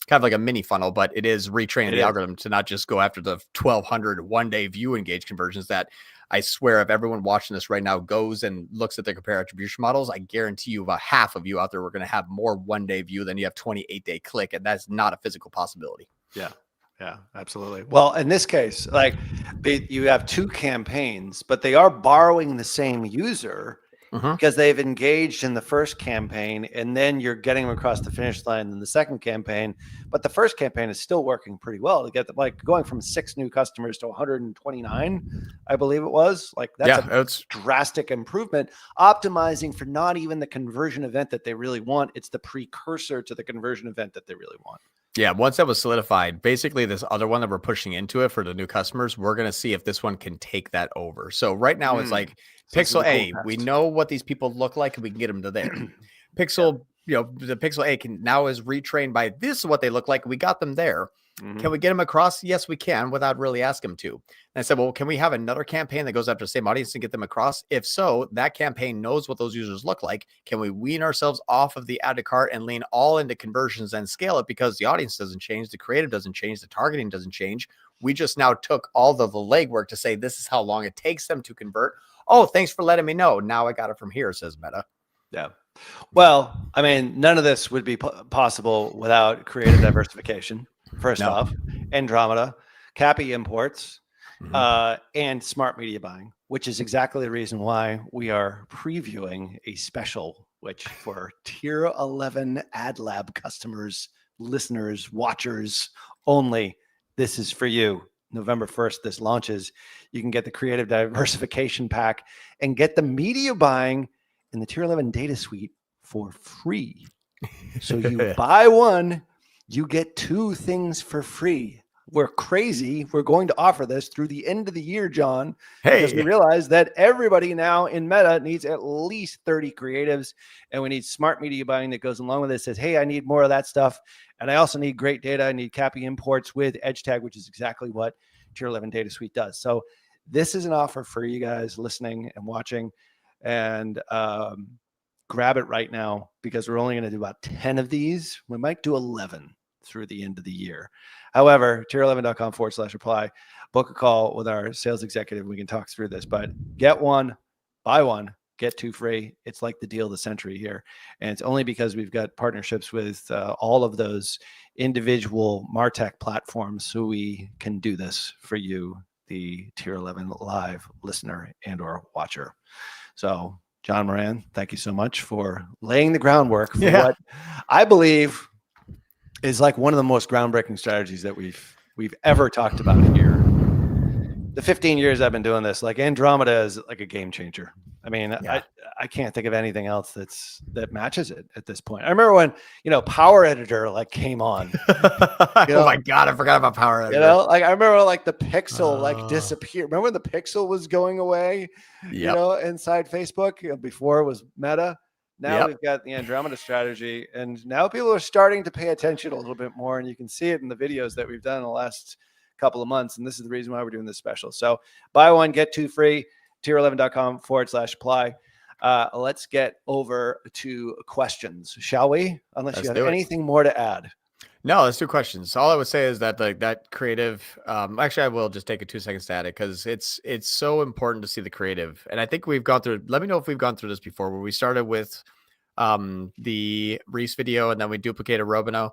Kind of like a mini funnel, but it is retraining the algorithm to not just go after the 1,200 one-day view engage conversions that I swear if everyone watching this right now goes and looks at the compare attribution models, I guarantee you about half of you out there are going to have more 1-day view than you have 28-day click. And that's not a physical possibility. Yeah. Yeah, absolutely. Well, in this case, like you have two campaigns, but they are borrowing the same user because they've engaged in the first campaign, and then you're getting them across the finish line in the second campaign. But the first campaign is still working pretty well to get them, like going from 6 new customers to 129, I believe it was. Like that's a drastic improvement, optimizing for not even the conversion event that they really want. It's the precursor to the conversion event that they really want. Yeah, once that was solidified, basically this other one that we're pushing into it for the new customers, we're going to see if this one can take that over. So right now it's like Pixel A, we know what these people look like and we can get them to there. Pixel, the Pixel A now is retrained by this is what they look like. We got them there. Can we get them across? Yes, we can without really asking them to. And I said, well, can we have another campaign that goes after the same audience and get them across? If so, that campaign knows what those users look like. Can we wean ourselves off of the add to cart and lean all into conversions and scale it because the audience doesn't change, the creative doesn't change, the targeting doesn't change. We just now took all the legwork to say, this is how long it takes them to convert. Oh, thanks for letting me know. Now I got it from here, says Meta. Yeah. Well, I mean, none of this would be possible without creative diversification. First off, Andromeda, CAPI imports, and smart media buying, which is exactly the reason why we are previewing a special, which for tier 11 ad lab customers, listeners, watchers only, this is for you. November 1st, this launches. You can get the creative diversification pack and get the media buying in the tier 11 data suite for free. So you buy one, you get 2 things for free. We're crazy. We're going to offer this through the end of the year, John, because we realize that everybody now in Meta needs at least 30 creatives, and we need smart media buying that goes along with it. Says, hey, I need more of that stuff, and I also need great data. I need CAPI imports with Edge Tag, which is exactly what Tier 11 Data Suite does. So this is an offer for you guys listening and watching, and grab it right now because we're only going to do about 10 of these. We might do 11 through the end of the year. However, tier11.com/apply, book a call with our sales executive. We can talk through this, but get one, buy one, get 2 free. It's like the deal of the century here. And it's only because we've got partnerships with all of those individual MarTech platforms so we can do this for you, the Tier 11 live listener and or watcher. So John Moran, thank you so much for laying the groundwork for what I believe is like one of the most groundbreaking strategies that we've ever talked about here. The 15 years I've been doing this, like Andromeda is like a game changer. I mean, I can't think of anything else that matches it at this point. I remember when, Power Editor like came on. Oh my God, I forgot about Power Editor. Like I remember like the Pixel like disappeared. Remember when the Pixel was going away, inside Facebook before it was Meta. Now we've got the Andromeda strategy, and now people are starting to pay attention a little bit more, and you can see it in the videos that we've done in the last couple of months. And this is the reason why we're doing this special. So buy one, get 2 free, tier11.com/apply. Let's get over to questions, shall we? Unless you have anything more to add. No, let's do questions. All I would say is that that creative, actually, I will just take a 2 seconds to add it because it's so important to see the creative. And I think we've gone through, let me know if we've gone through this before, where we started with the Reese video and then we duplicated Robino.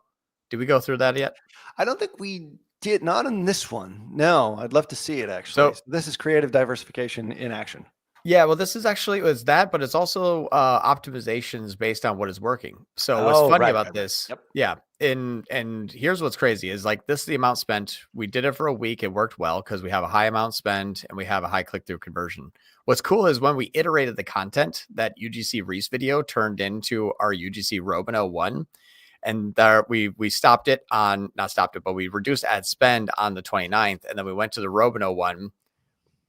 Did we go through that yet? I don't think we did. Not in this one. No, I'd love to see it actually. So this is creative diversification in action. Yeah, well, this is actually, it was that, but it's also optimizations based on what is working. So what's funny about this? Yep. Yeah. And here's what's crazy is like, this is the amount spent. We did it for a week. It worked well because we have a high amount spent and we have a high click-through conversion. What's cool is when we iterated the content, that UGC Reese video turned into our UGC Robino 1. And there we stopped it on, not stopped it, but we reduced ad spend on the 29th. And then we went to the Robino 1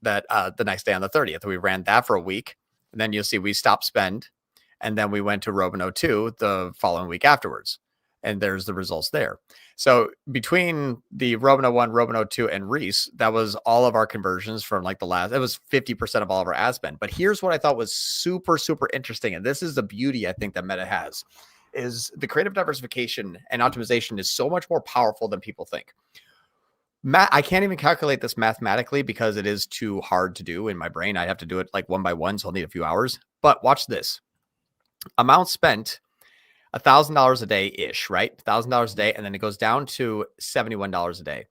that the next day on the 30th. We ran that for a week. And then you'll see we stopped spend. And then we went to Robino 2 the following week afterwards. And there's the results there. So between the Robino 1, Robino 2, and Reese, that was all of our conversions from like the last, it was 50% of all of our ad spend. But here's what I thought was super, super interesting. And this is the beauty I think that Meta has, is the creative diversification and optimization is so much more powerful than people think. I can't even calculate this mathematically because it is too hard to do in my brain. I have to do it like one by one, so I'll need a few hours. But watch this. Amount spent, $1,000 a day ish, right? $1,000 a day, and then it goes down to $71 a day.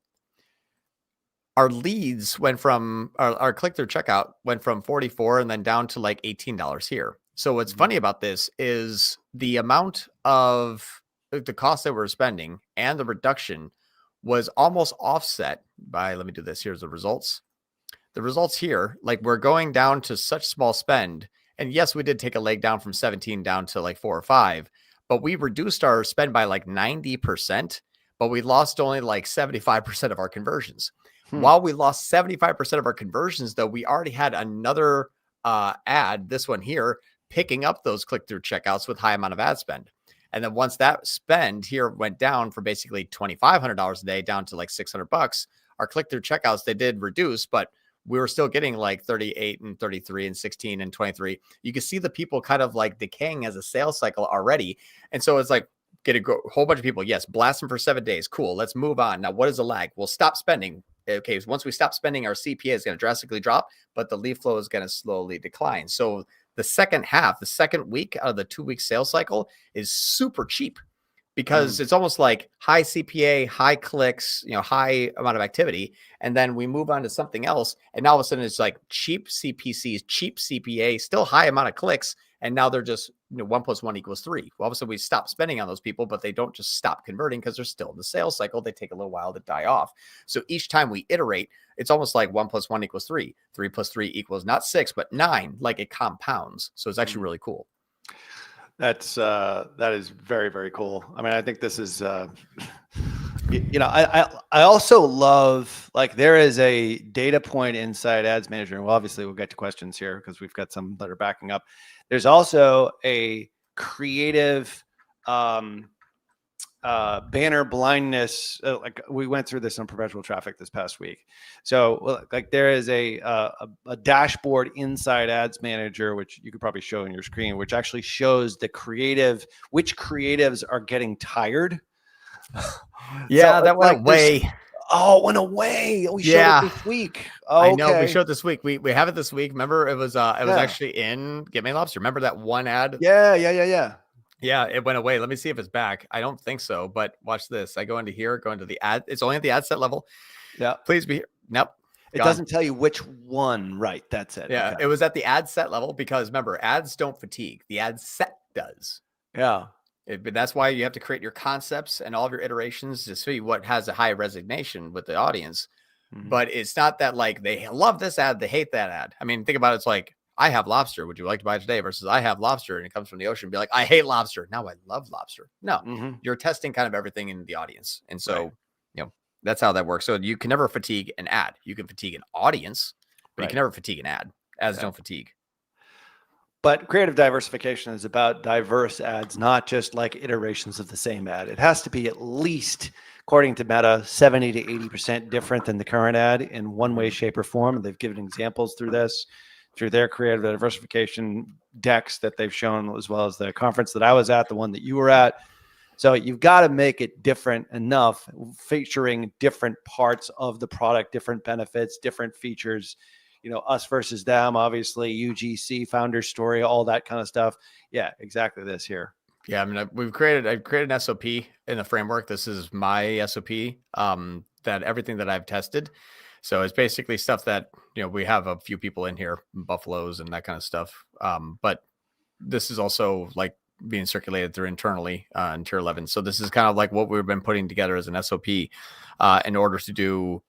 Our leads went from our click-through checkout went from 44 and then down to like $18 here. So what's funny about this is the amount of the cost that we're spending and the reduction was almost offset by, let me do this. Here's the results. The results here, like we're going down to such small spend. And yes, we did take a leg down from 17 down to like 4 or 5, but we reduced our spend by like 90%, but we lost only like 75% of our conversions. While we lost 75% of our conversions, though, we already had another ad, this one here, picking up those click-through checkouts with high amount of ad spend. And then once that spend here went down from basically $2,500 a day down to like $600, our click-through checkouts, they did reduce, but we were still getting like 38 and 33 and 16 and 23. You can see the people kind of like decaying as a sales cycle already. And so it's like, get a whole bunch of people. Yes, blast them for 7 days. Cool. Let's move on. Now, what is the lag? We'll stop spending. Okay. So once we stop spending, our CPA is going to drastically drop, but the lead flow is going to slowly decline. So the second half, the second week out of the 2-week sales cycle is super cheap because it's almost like high CPA, high clicks, high amount of activity. And then we move on to something else. And now all of a sudden it's like cheap CPCs, cheap CPA, still high amount of clicks. And now they're just 1 + 1 = 3. Well, all of a sudden we stop spending on those people, but they don't just stop converting because they're still in the sales cycle. They take a little while to die off. So each time we iterate, it's almost like 1 + 1 = 3. 3 + 3 = not 6, but 9. Like it compounds. So it's actually really cool. That is very, very cool. I mean, I think this is, I also love, like, there is a data point inside Ads Manager. And obviously we'll get to questions here because we've got some that are backing up. There's also a creative banner blindness. Like we went through this on professional traffic this past week. So like there is a dashboard inside Ads Manager, which you could probably show on your screen, which actually shows which creatives are getting tired. Yeah, so that went away. Oh, it went away. We showed it this week. Okay. I know we showed it this week. We have it this week. Remember, it was actually in Get Me Lobster. Remember that one ad? Yeah. Yeah, it went away. Let me see if it's back. I don't think so, but watch this. I go into here, go into the ad. It's only at the ad set level. Yeah. Please be here. Nope. It doesn't tell you which one. Right. That's it. Yeah. Okay. It was at the ad set level because remember, ads don't fatigue. The ad set does. Yeah. But that's why you have to create your concepts and all of your iterations to see what has a high resignation with the audience. Mm-hmm. But it's not that like they love this ad, they hate that ad. I mean, think about it. It's like, I have lobster. Would you like to buy it today? Versus I have lobster and it comes from the ocean. Be like, I hate lobster. Now I love lobster. No, you're testing kind of everything in the audience. And so, that's how that works. So you can never fatigue an ad. You can fatigue an audience, but you can never fatigue an ad. Ads don't fatigue. But creative diversification is about diverse ads, not just like iterations of the same ad. It has to be at least, according to Meta, 70 to 80% different than the current ad in one way, shape, or form. And they've given examples through this, through their creative diversification decks that they've shown, as well as the conference that I was at, the one that you were at. So you've got to make it different enough, featuring different parts of the product, different benefits, different features. Us versus them, obviously, UGC, founder story, all that kind of stuff. Yeah, exactly this here. Yeah, I mean, I've created an SOP in the framework. This is my SOP, that everything that I've tested. So it's basically stuff that, we have a few people in here, buffaloes and that kind of stuff. But this is also like being circulated through internally in tier 11. So this is kind of like what we've been putting together as an SOP in order to do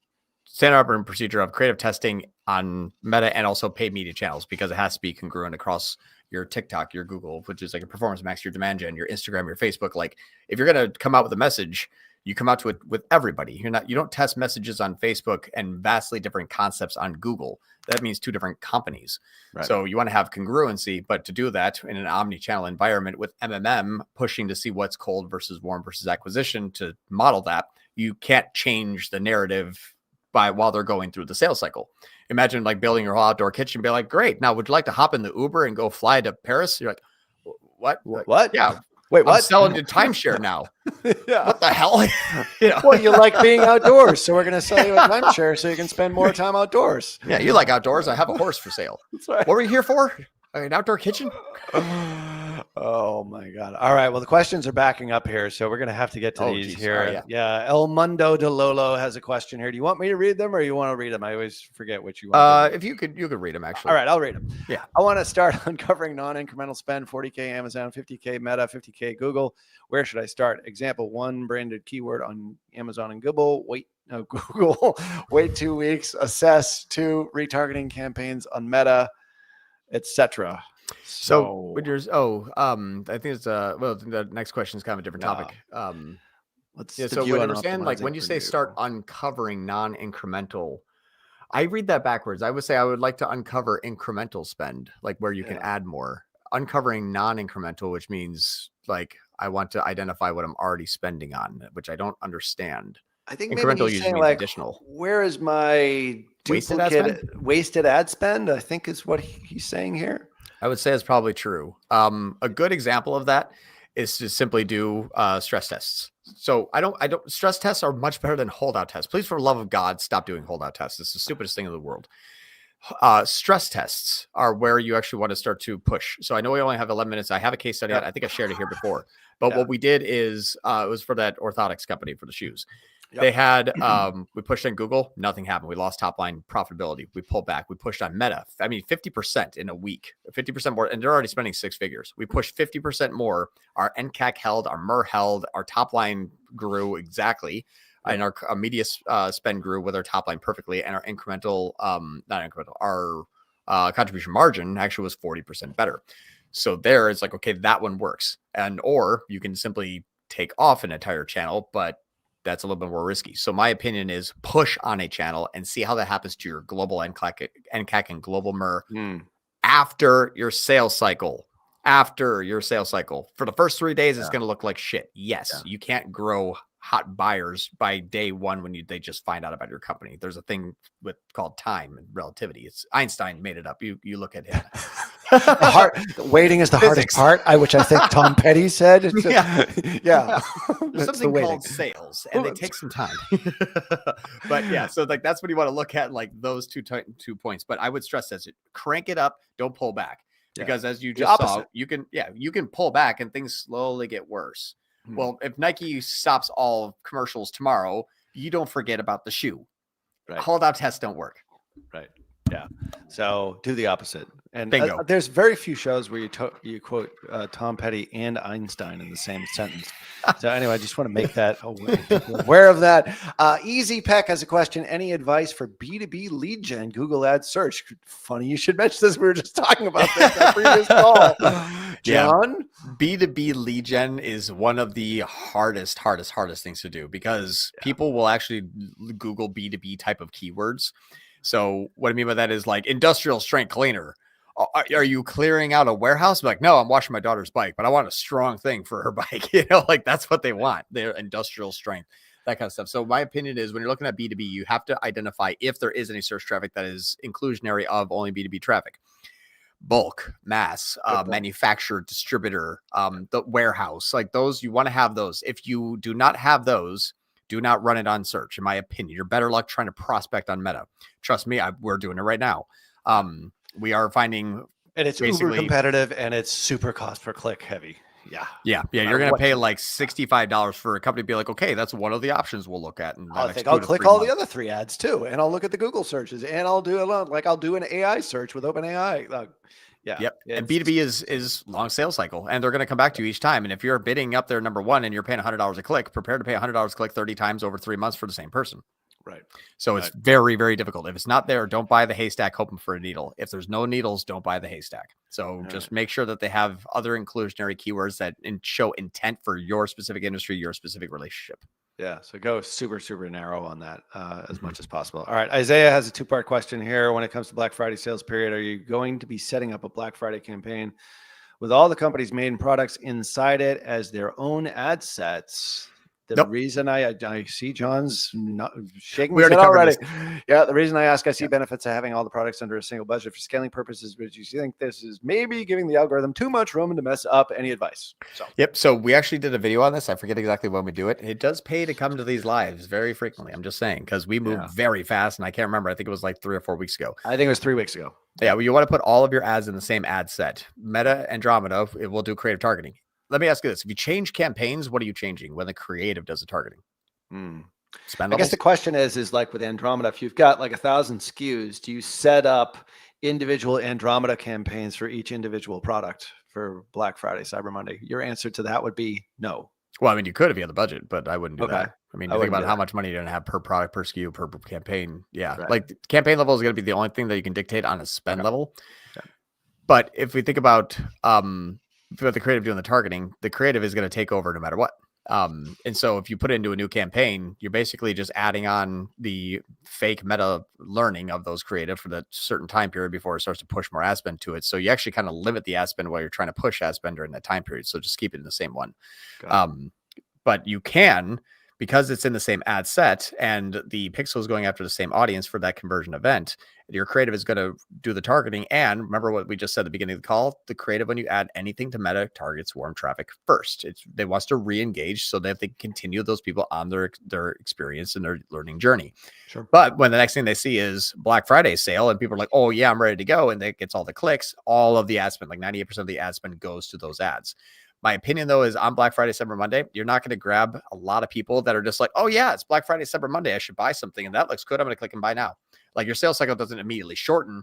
standard operating procedure of creative testing on Meta and also paid media channels, because it has to be congruent across your TikTok, your Google, which is like a performance max, your demand gen, your Instagram, your Facebook. Like if you're going to come out with a message, you come out to it with everybody. You don't test messages on Facebook and vastly different concepts on Google. That means two different companies. Right. So you want to have congruency, but to do that in an omni-channel environment with MMM pushing to see what's cold versus warm versus acquisition to model that, you can't change the narrative while they're going through the sales cycle. Imagine like building your whole outdoor kitchen, be like, great. Now, would you like to hop in the Uber and go fly to Paris? You're like, what? What? Yeah. Wait, I'm what? selling to timeshare now. Yeah. What the hell? You know? Well, you like being outdoors, so we're going to sell you a timeshare so you can spend more time outdoors. Yeah, you like outdoors. I have a horse for sale. That's right. What were you here for? An outdoor kitchen? Oh my God. All right. Well, the questions are backing up here, so we're going to have to get to these geez. here. Oh, yeah. El Mundo de Lolo has a question here. Do you want me to read them or you want to read them? I always forget which you want. If you could read them actually. All right, I'll read them. Yeah. I want to start uncovering non-incremental spend, 40K Amazon, 50K Meta, 50K Google. Where should I start? Example 1, branded keyword on Amazon and Google. Google. Wait 2 weeks. Assess 2, retargeting campaigns on Meta, etc. So when you're I think it's the next question is kind of a different topic. So when understand like when you say start uncovering non-incremental, I read that backwards. I would say I would like to uncover incremental spend, like where you can add more. Uncovering non-incremental, which means like I want to identify what I'm already spending on, which I don't understand. I think incremental maybe usually means like, additional. Where is my wasted ad spend? I think is what he's saying here. I would say it's probably true. A good example of that is to simply do stress tests. So I don't stress tests are much better than holdout tests. Please, for the love of God, stop doing holdout tests. It's the stupidest thing in the world. Stress tests are where you actually want to start to push. So I know we only have 11 minutes. I have a case study. I think I shared it here before. But what we did is it was for that orthotics company for the shoes. They had, we pushed on Google, nothing happened. We lost top line profitability. We pulled back. We pushed on Meta. 50% in a week, 50% more. And they're already spending 6 figures. We pushed 50% more. Our NCAC held, our MER held, our top line grew exactly. And our media spend grew with our top line perfectly. And our incremental, not incremental, our contribution margin actually was 40% better. So there it's like, okay, that one works. Or you can simply take off an entire channel, but that's a little bit more risky. So my opinion is push on a channel and see how that happens to your global NCAC and global MER after your sales cycle. For the first 3 days, it's going to look like shit. Yes, you can't grow hot buyers by day one when they just find out about your company. There's a thing called time and relativity. It's Einstein made it up. You look at him. Waiting is the hardest part, which I think Tom Petty said. There's something called sales, and they take some time. But yeah, so like that's what you want to look at, like those 2 points. But I would stress this: crank it up, don't pull back, because as you just saw, you can pull back and things slowly get worse. Well, if Nike stops all commercials tomorrow, you don't forget about the shoe. Right. Holdout tests don't work. Right. Yeah. So do the opposite. And bingo. There's very few shows where you quote Tom Petty and Einstein in the same sentence. So anyway, I just want to make that aware of that. Easy Peck has a question. Any advice for B2B lead gen Google Ads search? Funny you should mention this. We were just talking about this in the previous call. John? B2B lead gen is one of the hardest things to do, because people will actually Google B2B type of keywords. So what I mean by that is like industrial strength cleaner. Are you clearing out a warehouse? I'm like, no, I'm washing my daughter's bike, but I want a strong thing for her bike. Like that's what they want. They're industrial strength, that kind of stuff. So my opinion is when you're looking at B2B, you have to identify if there is any search traffic that is inclusionary of only B2B traffic. Bulk, mass, manufacturer, distributor, the warehouse, like those, you want to have those. If you do not have those, do not run it on search. In my opinion, you're better luck trying to prospect on Meta. Trust me, we're doing it right now. We are finding, and it's uber competitive and it's super cost per click heavy. Yeah. You're going to pay like $65 for a company to be like, okay, that's one of the options we'll look at. And I'll click all the other 3 ads too. And I'll look at the Google searches and I'll do an AI search with OpenAI. Yep. And B2B is long sales cycle, and they're going to come back to you each time. And if you're bidding up there number one and you're paying $100 a click, prepare to pay $100 a click 30 times over 3 months for the same person. Right. So it's very, very difficult. If it's not there, don't buy the haystack hoping for a needle. If there's no needles, don't buy the haystack. So just make sure that they have other inclusionary keywords that show intent for your specific industry, your specific relationship. Yeah. So go super, super narrow on that as much as possible. All right. Isaiah has a 2-part question here. When it comes to Black Friday sales period, are you going to be setting up a Black Friday campaign with all the company's main products inside it as their own ad sets The reason I see John's not shaking We his already head covered already. Yeah, the reason I ask, I see benefits of having all the products under a single budget for scaling purposes, but you think this is maybe giving the algorithm too much room to mess up? Any advice? Yep. So we actually did a video on this. I forget exactly when we do it. It does pay to come to these lives very frequently. I'm just saying, because we move very fast, and I can't remember. I think it was like 3 or 4 weeks ago. I think it was 3 weeks ago. Yeah. Well, you want to put all of your ads in the same ad set. Meta Andromeda, it will do creative targeting. Let me ask you this. If you change campaigns, what are you changing when the creative does the targeting? I guess the question is like with Andromeda, if you've got like 1,000 SKUs, do you set up individual Andromeda campaigns for each individual product for Black Friday, Cyber Monday? Your answer to that would be no. Well, I mean, you could if you had the budget, but I wouldn't do that. I mean, think about how much money you're going to have per product, per SKU, per campaign. Yeah. Like the campaign level is going to be the only thing that you can dictate on a spend level. But if we think about the creative doing the targeting, the creative is going to take over no matter what. And so if you put it into a new campaign, you're basically just adding on the fake meta learning of those creative for that certain time period before it starts to push more ad spend to it. So you actually kind of limit the ad spend while you're trying to push ad spend during that time period. So just keep it in the same one. But you can, because it's in the same ad set and the pixel is going after the same audience for that conversion event, your creative is going to do the targeting. And remember what we just said at the beginning of the call, the creative, when you add anything to Meta, targets warm traffic first. They wants to re-engage so that they can continue those people on their experience and their learning journey. Sure. But when the next thing they see is Black Friday sale and people are like, oh yeah, I'm ready to go. And it gets all the clicks, all of the ad spend, like 98% of the ad spend goes to those ads. My opinion, though, is on Black Friday, Cyber Monday, you're not going to grab a lot of people that are just like, oh, yeah, it's Black Friday, Cyber Monday. I should buy something. And that looks good. I'm going to click and buy now. Like your sales cycle doesn't immediately shorten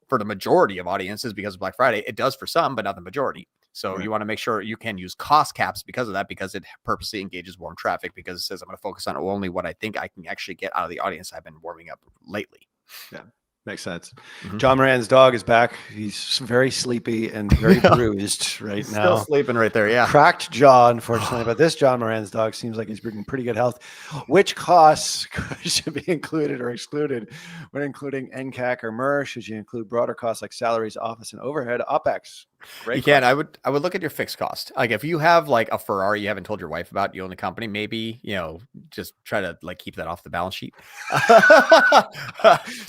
for the majority of audiences because of Black Friday. It does for some, but not the majority. So you want to make sure you can use cost caps because of that, because it purposely engages warm traffic, because it says I'm going to focus on only what I think I can actually get out of the audience I've been warming up lately. Yeah. Makes sense. John Moran's dog is back. He's very sleepy and very bruised right now. Still sleeping right there. Yeah. Cracked jaw, unfortunately. But this John Moran's dog seems like he's bringing pretty good health. Which costs should be included or excluded when including NCAC or MER? Should you include broader costs like salaries, office, and overhead? OpEx. You can. I would look at your fixed cost. Like if you have like a Ferrari you haven't told your wife about, you own the company, maybe, just try to like keep that off the balance sheet.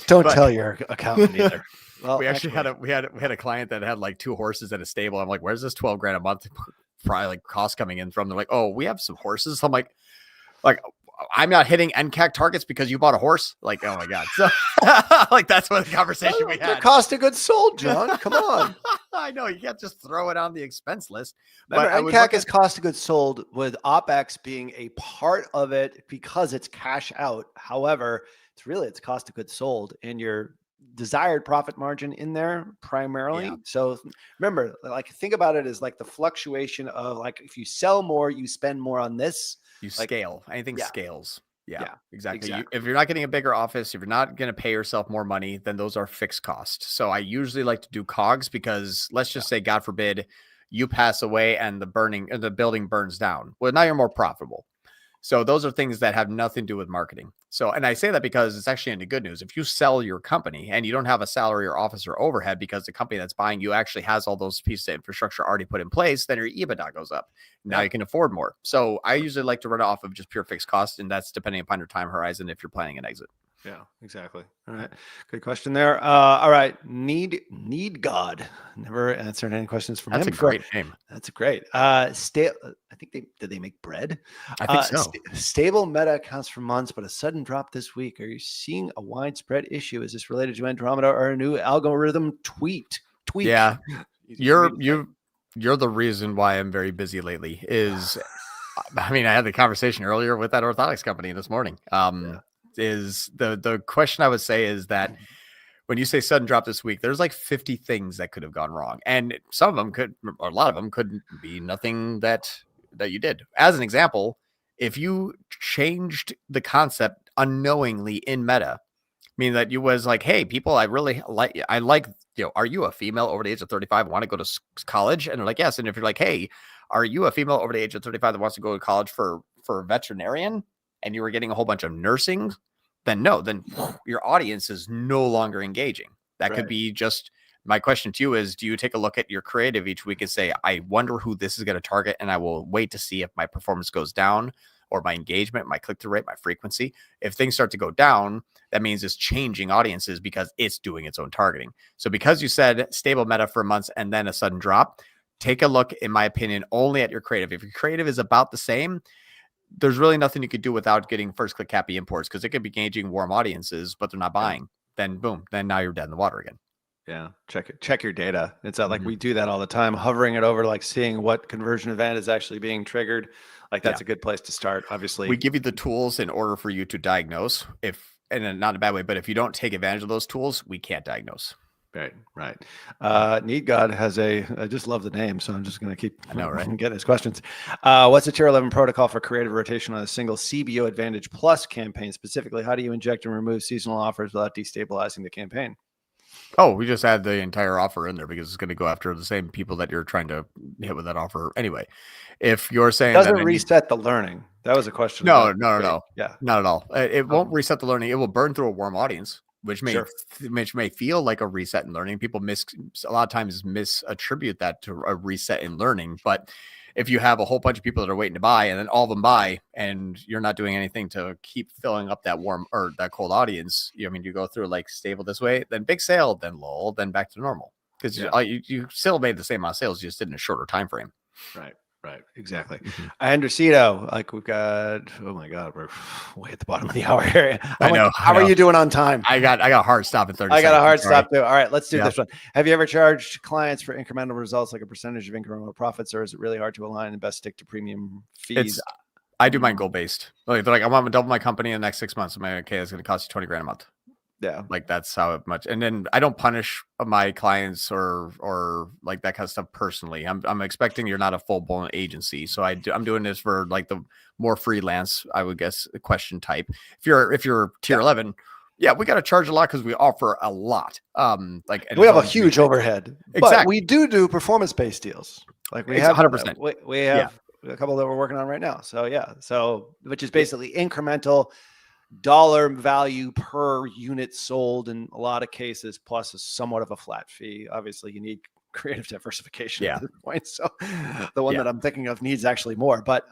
Don't tell your accountant either. Well, we actually had a client that had like 2 horses at a stable. I'm like, where's this $12,000 a month probably like cost coming in from? They're like, oh, we have some horses. I'm like I'm not hitting NCAC targets because you bought a horse. Like, oh my God. So like, that's what the conversation we had. The cost of goods sold, John. Come on. I know you can't just throw it on the expense list. Remember, NCAC is cost of goods sold, with OpEx being a part of it because it's cash out. However, it's cost of goods sold and your desired profit margin in there primarily. Yeah. So remember, like, think about it as like the fluctuation of like, if you sell more, you spend more on this. You scale. Anything scales. Yeah, exactly. If you're not getting a bigger office, if you're not going to pay yourself more money, then those are fixed costs. So I usually like to do COGS because let's just say, God forbid, you pass away and the building burns down. Well, now you're more profitable. So those are things that have nothing to do with marketing. So, and I say that because it's actually into good news. If you sell your company and you don't have a salary or office or overhead because the company that's buying you actually has all those pieces of infrastructure already put in place, then your EBITDA goes up. Now you can afford more. So I usually like to run it off of just pure fixed costs, and that's depending upon your time horizon if you're planning an exit. Yeah, exactly. All right. Good question there. All right. Need God. Never answered any questions from him. That's a great name. That's great. I think did they make bread? I think so. Stable Meta accounts for months, but a sudden drop this week. Are you seeing a widespread issue? Is this related to Andromeda or a new algorithm tweak? Yeah. You're the reason why I'm very busy lately I had the conversation earlier with that orthotics company this morning. Is the question I would say is that when you say sudden drop this week, there's like 50 things that could have gone wrong. And some of them a lot of them could be nothing that you did. As an example, if you changed the concept unknowingly in Meta, meaning that you was like, hey, people, I like, are you a female over the age of 35 want to go to college? And they're like, yes. And if you're like, hey, are you a female over the age of 35 that wants to go to college for a veterinarian? And you were getting a whole bunch of nursing, then your audience is no longer engaging. That could be just, my question to you is, do you take a look at your creative each week and say, I wonder who this is going to target, and I will wait to see if my performance goes down, or my engagement, my click-through rate, my frequency. If things start to go down, that means it's changing audiences because it's doing its own targeting. So because you said stable meta for months and then a sudden drop, take a look, in my opinion, only at your creative. If your creative is about the same, there's really nothing you could do without getting first-click CAPI imports, because it could be gauging warm audiences, but they're not buying. Then boom, then now you're dead in the water again. Yeah, check your data. It's like we do that all the time, hovering it over, like seeing what conversion event is actually being triggered. Like that's a good place to start. Obviously, we give you the tools in order for you to diagnose. And not in a bad way, but if you don't take advantage of those tools, we can't diagnose. Right. Need God has I just love the name, so I'm just going to keep getting his questions. What's the tier 11 protocol for creative rotation on a single CBO Advantage Plus campaign? Specifically, how do you inject and remove seasonal offers without destabilizing the campaign? Oh, we just add the entire offer in there because it's going to go after the same people that you're trying to hit with that offer anyway. If you're saying it doesn't reset the learning, that was a question. No. Yeah, not at all. It won't reset the learning. It will burn through a warm audience, which may feel like a reset in learning. People a lot of times misattribute that to a reset in learning. But if you have a whole bunch of people that are waiting to buy and then all of them buy and you're not doing anything to keep filling up that warm or that cold audience, you go through like stable this way, then big sale, then lull, then back to normal. Because you still made the same amount of sales, you just did in a shorter time frame. Right. Exactly. Andromeda, like we've got, oh my God, we're way at the bottom of the hour here. How are you doing on time? I got a hard stop at 30 seconds. I got a hard stop too. All right, let's do this one. Have you ever charged clients for incremental results, like a percentage of incremental profits, or is it really hard to align and best stick to premium fees? I do mine goal based. Like they're like, I want to double my company in the next 6 months. I'm like, okay, it's going to cost you $20,000 a month. Yeah, like that's how much. And then I don't punish my clients or like that kind of stuff personally. I'm expecting you're not a full blown agency, so I'm doing this for like the more freelance, I would guess, question type. If you're tier 11, we got to charge a lot because we offer a lot. Like we have a huge overhead, exactly. But we do performance based deals. Like we have 100%. We have a couple that we're working on right now. So which is basically incremental dollar value per unit sold in a lot of cases, plus a somewhat of a flat fee. Obviously, you need creative diversification at this point. So the one that I'm thinking of needs actually more. But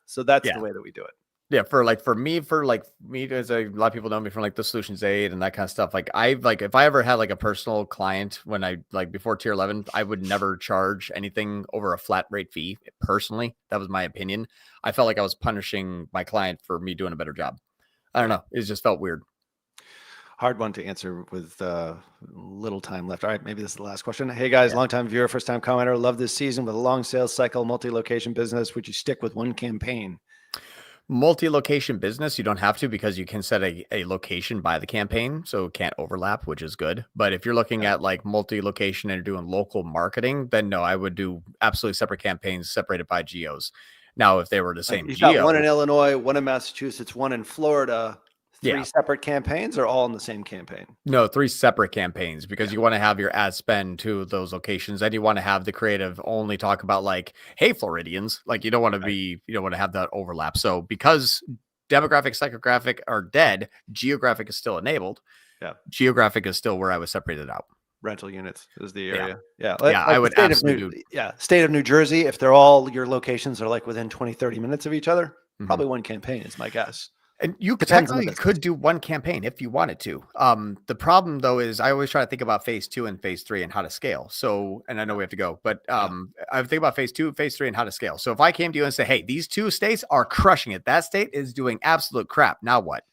so that's the way that we do it. Yeah, for me, as a lot of people know me from like the Solutions Aid and that kind of stuff. Like if I ever had like a personal client when I before tier 11, I would never charge anything over a flat rate fee. Personally, that was my opinion. I felt like I was punishing my client for me doing a better job. I don't know. It just felt weird. Hard one to answer with little time left. All right, maybe this is the last question. Hey guys, longtime viewer, first time commenter. Love this season with a long sales cycle, multi-location business. Would you stick with one campaign? Multi-location business, you don't have to, because you can set a location by the campaign, so it can't overlap, which is good. But if you're looking at like multi-location and you're doing local marketing, then no, I would do absolutely separate campaigns separated by geos. Now, if they were the same You've geo, got one in Illinois, one in Massachusetts, one in Florida, three separate campaigns, or all in the same campaign? No, 3 separate campaigns, because you want to have your ad spend to those locations, and you want to have the creative only talk about like, hey, Floridians, like you don't want to have that overlap. So because demographic, psychographic are dead, geographic is still enabled. Yeah. Geographic is still where I would separate it out. Rental units is the area. I would absolutely state of New Jersey, if they're all, your locations are like within 20-30 minutes of each other, probably one campaign is my guess. And you technically could do one campaign if you wanted to. The problem though is I always try to think about phase 2 and phase 3 and how to scale. So, and I know we have to go, but I think about phase 2, phase 3 and how to scale. So if I came to you and say, hey, these 2 states are crushing it, that state is doing absolute crap, now what?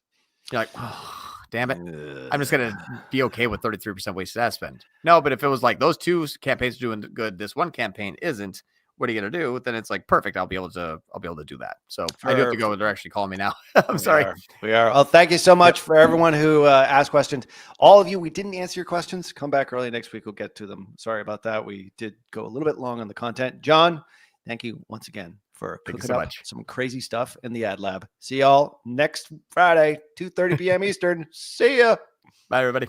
You're like, oh, damn it. I'm just going to be okay with 33% wasted ad spend. No, but if it was like those 2 campaigns are doing good, this one campaign isn't, what are you going to do? Then it's like, perfect. I'll be able to do that. So I do have to go. They're actually calling me now. I'm sorry. We are. Oh, thank you so much for everyone who asked questions. All of you, we didn't answer your questions. Come back early next week. We'll get to them. Sorry about that. We did go a little bit long on the content. John, thank you once again for cooking up some crazy stuff in the ad lab. See y'all next Friday, 2:30 p.m. Eastern. See ya. Bye, everybody.